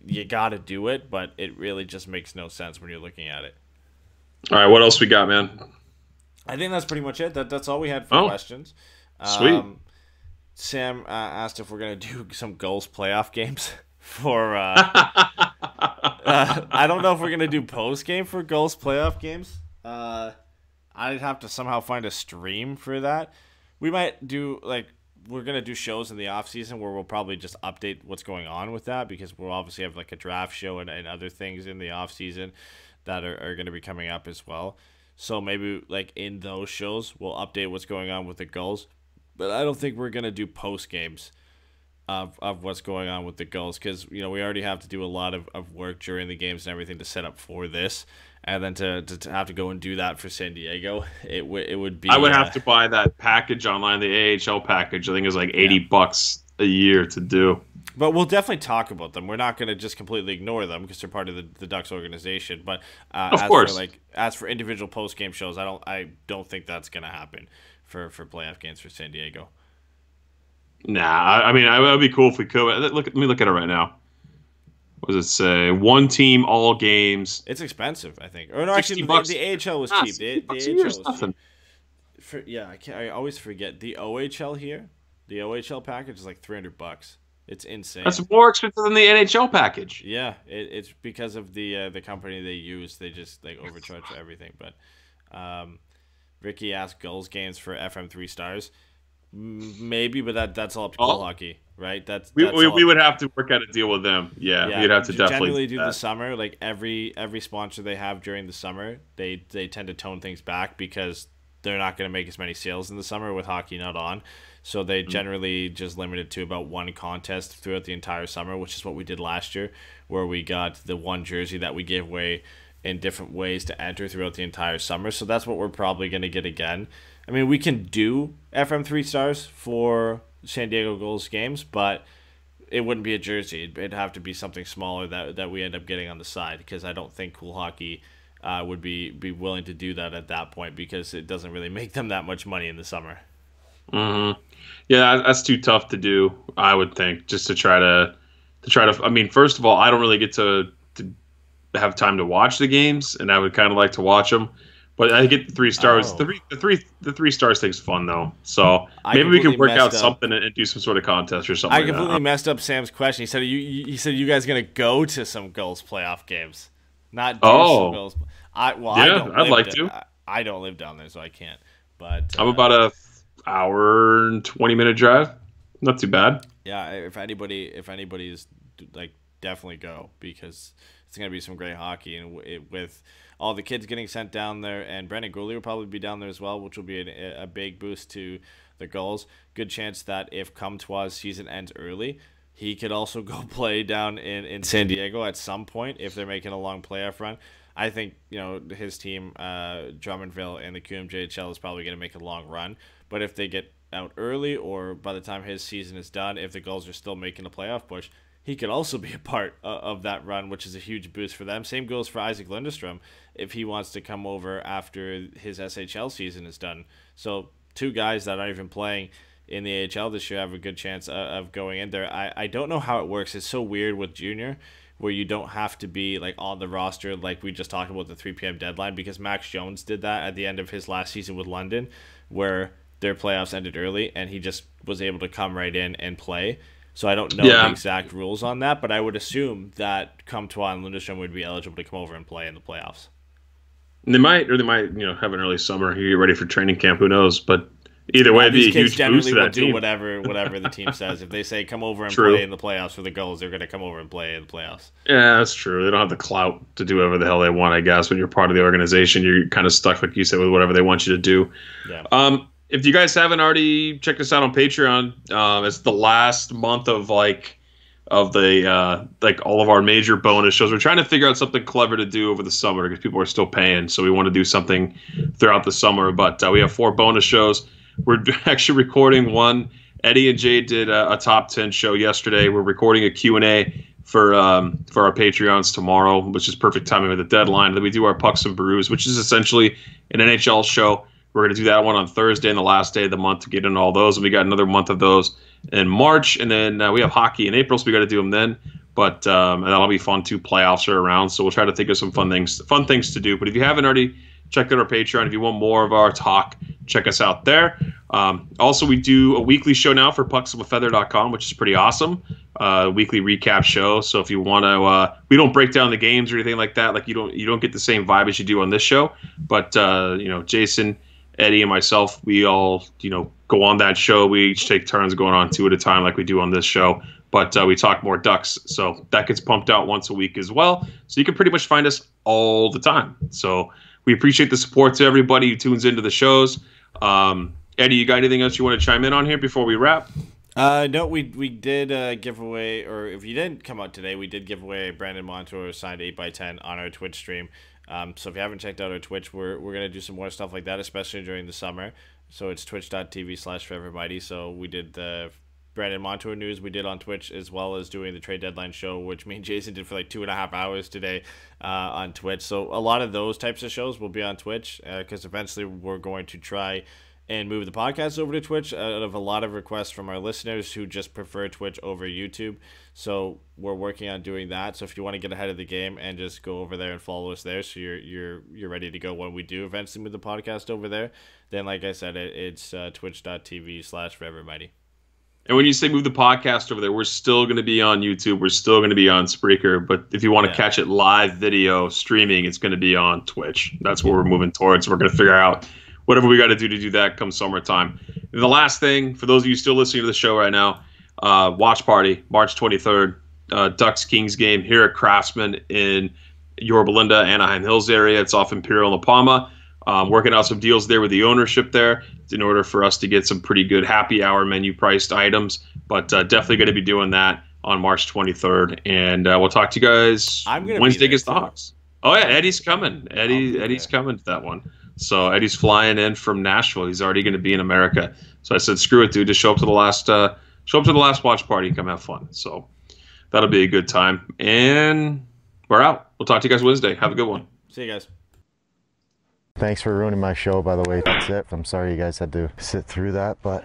you got to do it, but it really just makes no sense when you're looking at it. All right, what else we got, man? I think that's pretty much it. That's all we had for questions. Sweet. Sam asked if we're going to do some goals playoff games for I don't know if we're going to do post game for goals playoff games. I'd have to somehow find a stream for that. We might do, we're going to do shows in the off season where we'll probably just update what's going on with that, because we'll obviously have like a draft show and other things in the off season that are going to be coming up as well. So maybe like in those shows, we'll update what's going on with the goals. But I don't think we're going to do post games of what's going on with the goals, because we already have to do a lot of work during the games and everything to set up for this. And then to have to go and do that for San Diego, it would be... I would have to buy that package online, the AHL package. I think it's like $80 a year to do. But we'll definitely talk about them. We're not going to just completely ignore them because they're part of the Ducks organization. But of course, as for individual post game shows, I don't think that's going to happen for playoff games for San Diego. Nah, I mean, it would be cool if we could. Let me look at it right now. What does it say? One team, all games. It's expensive, I think. Or no, actually, the AHL was cheap. The AHL was cheap. I always forget the OHL here. The OHL package is like $300. It's insane. That's more expensive than the NHL package. Yeah, it's because of the company they use. They just overcharge for everything. But Ricky asked goals games for FM 3 stars. Maybe, but that's all up to Cool Hockey, right? We would have to work out a deal with them. Yeah, we'd have to definitely do the summer. Like every sponsor they have during the summer, they tend to tone things back because they're not going to make as many sales in the summer with hockey not on. So they generally just limit it to about one contest throughout the entire summer, which is what we did last year, where we got the one jersey that we gave away in different ways to enter throughout the entire summer. So that's what we're probably going to get again. I mean, we can do FM 3 stars for San Diego Gulls games, but it wouldn't be a jersey. It'd have to be something smaller that we end up getting on the side, because I don't think Cool Hockey would be willing to do that at that point, because it doesn't really make them that much money in the summer. Mm-hmm. Yeah, that's too tough to do, I would think, just to try to. I mean, first of all, I don't really get to have time to watch the games, and I would kind of like to watch them. But I get the 3 stars. Oh. The three stars thing's fun though. So maybe we can work out something and do some sort of contest or something. I completely messed up Sam's question. He said you guys gonna go to some Gulls playoff games, not do some Gulls. I don't live down there, so I can't. But I'm about a hour and 20-minute drive. Not too bad. Yeah, if anybody is definitely go, because it's gonna be some great hockey, and with all the kids getting sent down there, and Brandon Guhle will probably be down there as well, which will be a big boost to the Gulls. Good chance that if Comtois' season ends early, he could also go play down in San Diego at some point if they're making a long playoff run. I think his team, Drummondville and the QMJHL, is probably going to make a long run. But if they get out early, or by the time his season is done, if the Gulls are still making a playoff push, he could also be a part of that run, which is a huge boost for them. Same goes for Isac Lundestrom if he wants to come over after his SHL season is done. So two guys that aren't even playing in the AHL this year have a good chance of going in there. I don't know how it works. It's so weird with junior, where you don't have to be like on the roster like we just talked about the 3 p.m. deadline, because Max Jones did that at the end of his last season with London, where their playoffs ended early and he just was able to come right in and play. So I don't know the exact rules on that, but I would assume that Comtois and Lundestrom would be eligible to come over and play in the playoffs. They might have an early summer. You get ready for training camp. Who knows? But either way, it'd be a huge boost to that team. Whatever the team says. If they say come over and play in the playoffs for the goals, they're going to come over and play in the playoffs. Yeah, that's true. They don't have the clout to do whatever the hell they want, I guess. When you're part of the organization, you're kind of stuck, like you said, with whatever they want you to do. Yeah. If you guys haven't already checked us out on Patreon, it's the last month of all of our major bonus shows. We're trying to figure out something clever to do over the summer because people are still paying, so we want to do something throughout the summer. But we have 4 bonus shows. We're actually recording one. Eddie and Jay did a top 10 show yesterday. We're recording a Q&A for our Patreons tomorrow, which is perfect timing with the deadline. Then we do our Pucks and Brews, which is essentially an NHL show. We're going to do that one on Thursday and the last day of the month to get into all those. And we got another month of those in March. And then we have hockey in April, so we got to do them then. But and that'll be fun too. Playoffs are around, so we'll try to think of some fun things to do. But if you haven't already checked out our Patreon, if you want more of our talk, check us out there. Also, we do a weekly show now for pucksofafeather.com, which is pretty awesome. Weekly recap show. So if you want to, we don't break down the games or anything like that. Like you don't get the same vibe as you do on this show. But Jason, Eddie, and myself, we all go on that show. We each take turns going on 2 at a time, like we do on this show. But we talk more Ducks, so that gets pumped out once a week as well. So you can pretty much find us all the time. So we appreciate the support to everybody who tunes into the shows. Eddie, you got anything else you want to chime in on here before we wrap? No, we did give away, or if you didn't come out today, we did give away Brandon Montour signed 8x10 on our Twitch stream. So if you haven't checked out our Twitch, we're going to do some more stuff like that, especially during the summer. So it's twitch.tv/forevermighty. So we did the Brandon Montour news we did on Twitch, as well as doing the trade deadline show, which me and Jason did for like 2.5 hours today on Twitch. So a lot of those types of shows will be on Twitch, because eventually we're going to try and move the podcast over to Twitch out of a lot of requests from our listeners who just prefer Twitch over YouTube. So we're working on doing that. So if you want to get ahead of the game and just go over there and follow us there, so you're ready to go when we do eventually move the podcast over there, then like I said, it's twitch.tv/forevermighty. And when you say move the podcast over there, we're still going to be on YouTube. We're still going to be on Spreaker. But if you want to catch it live video streaming, it's going to be on Twitch. That's what we're moving towards. We're going to figure out whatever we got to do that come summertime. And the last thing, for those of you still listening to the show right now, watch party, March 23rd, Ducks Kings game here at Craftsman in Yorba Linda, Anaheim Hills area. It's off Imperial and La Palma. Working out some deals there with the ownership there in order for us to get some pretty good happy hour menu priced items. But definitely going to be doing that on March 23rd. And we'll talk to you guys Wednesday against the Hawks. Oh, yeah, Eddie's coming. Eddie's coming to that one. So Eddie's flying in from Nashville. He's already going to be in America. So I said, screw it, dude. Just show up to the last watch party and come have fun. So that'll be a good time. And we're out. We'll talk to you guys Wednesday. Have a good one. See you guys. Thanks for ruining my show, by the way. That's it. I'm sorry you guys had to sit through that, but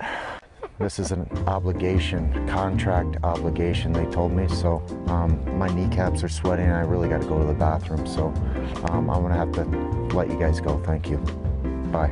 this is an obligation, contract obligation, they told me. So my kneecaps are sweating and I really got to go to the bathroom. So I'm going to have to let you guys go. Thank you. Bye.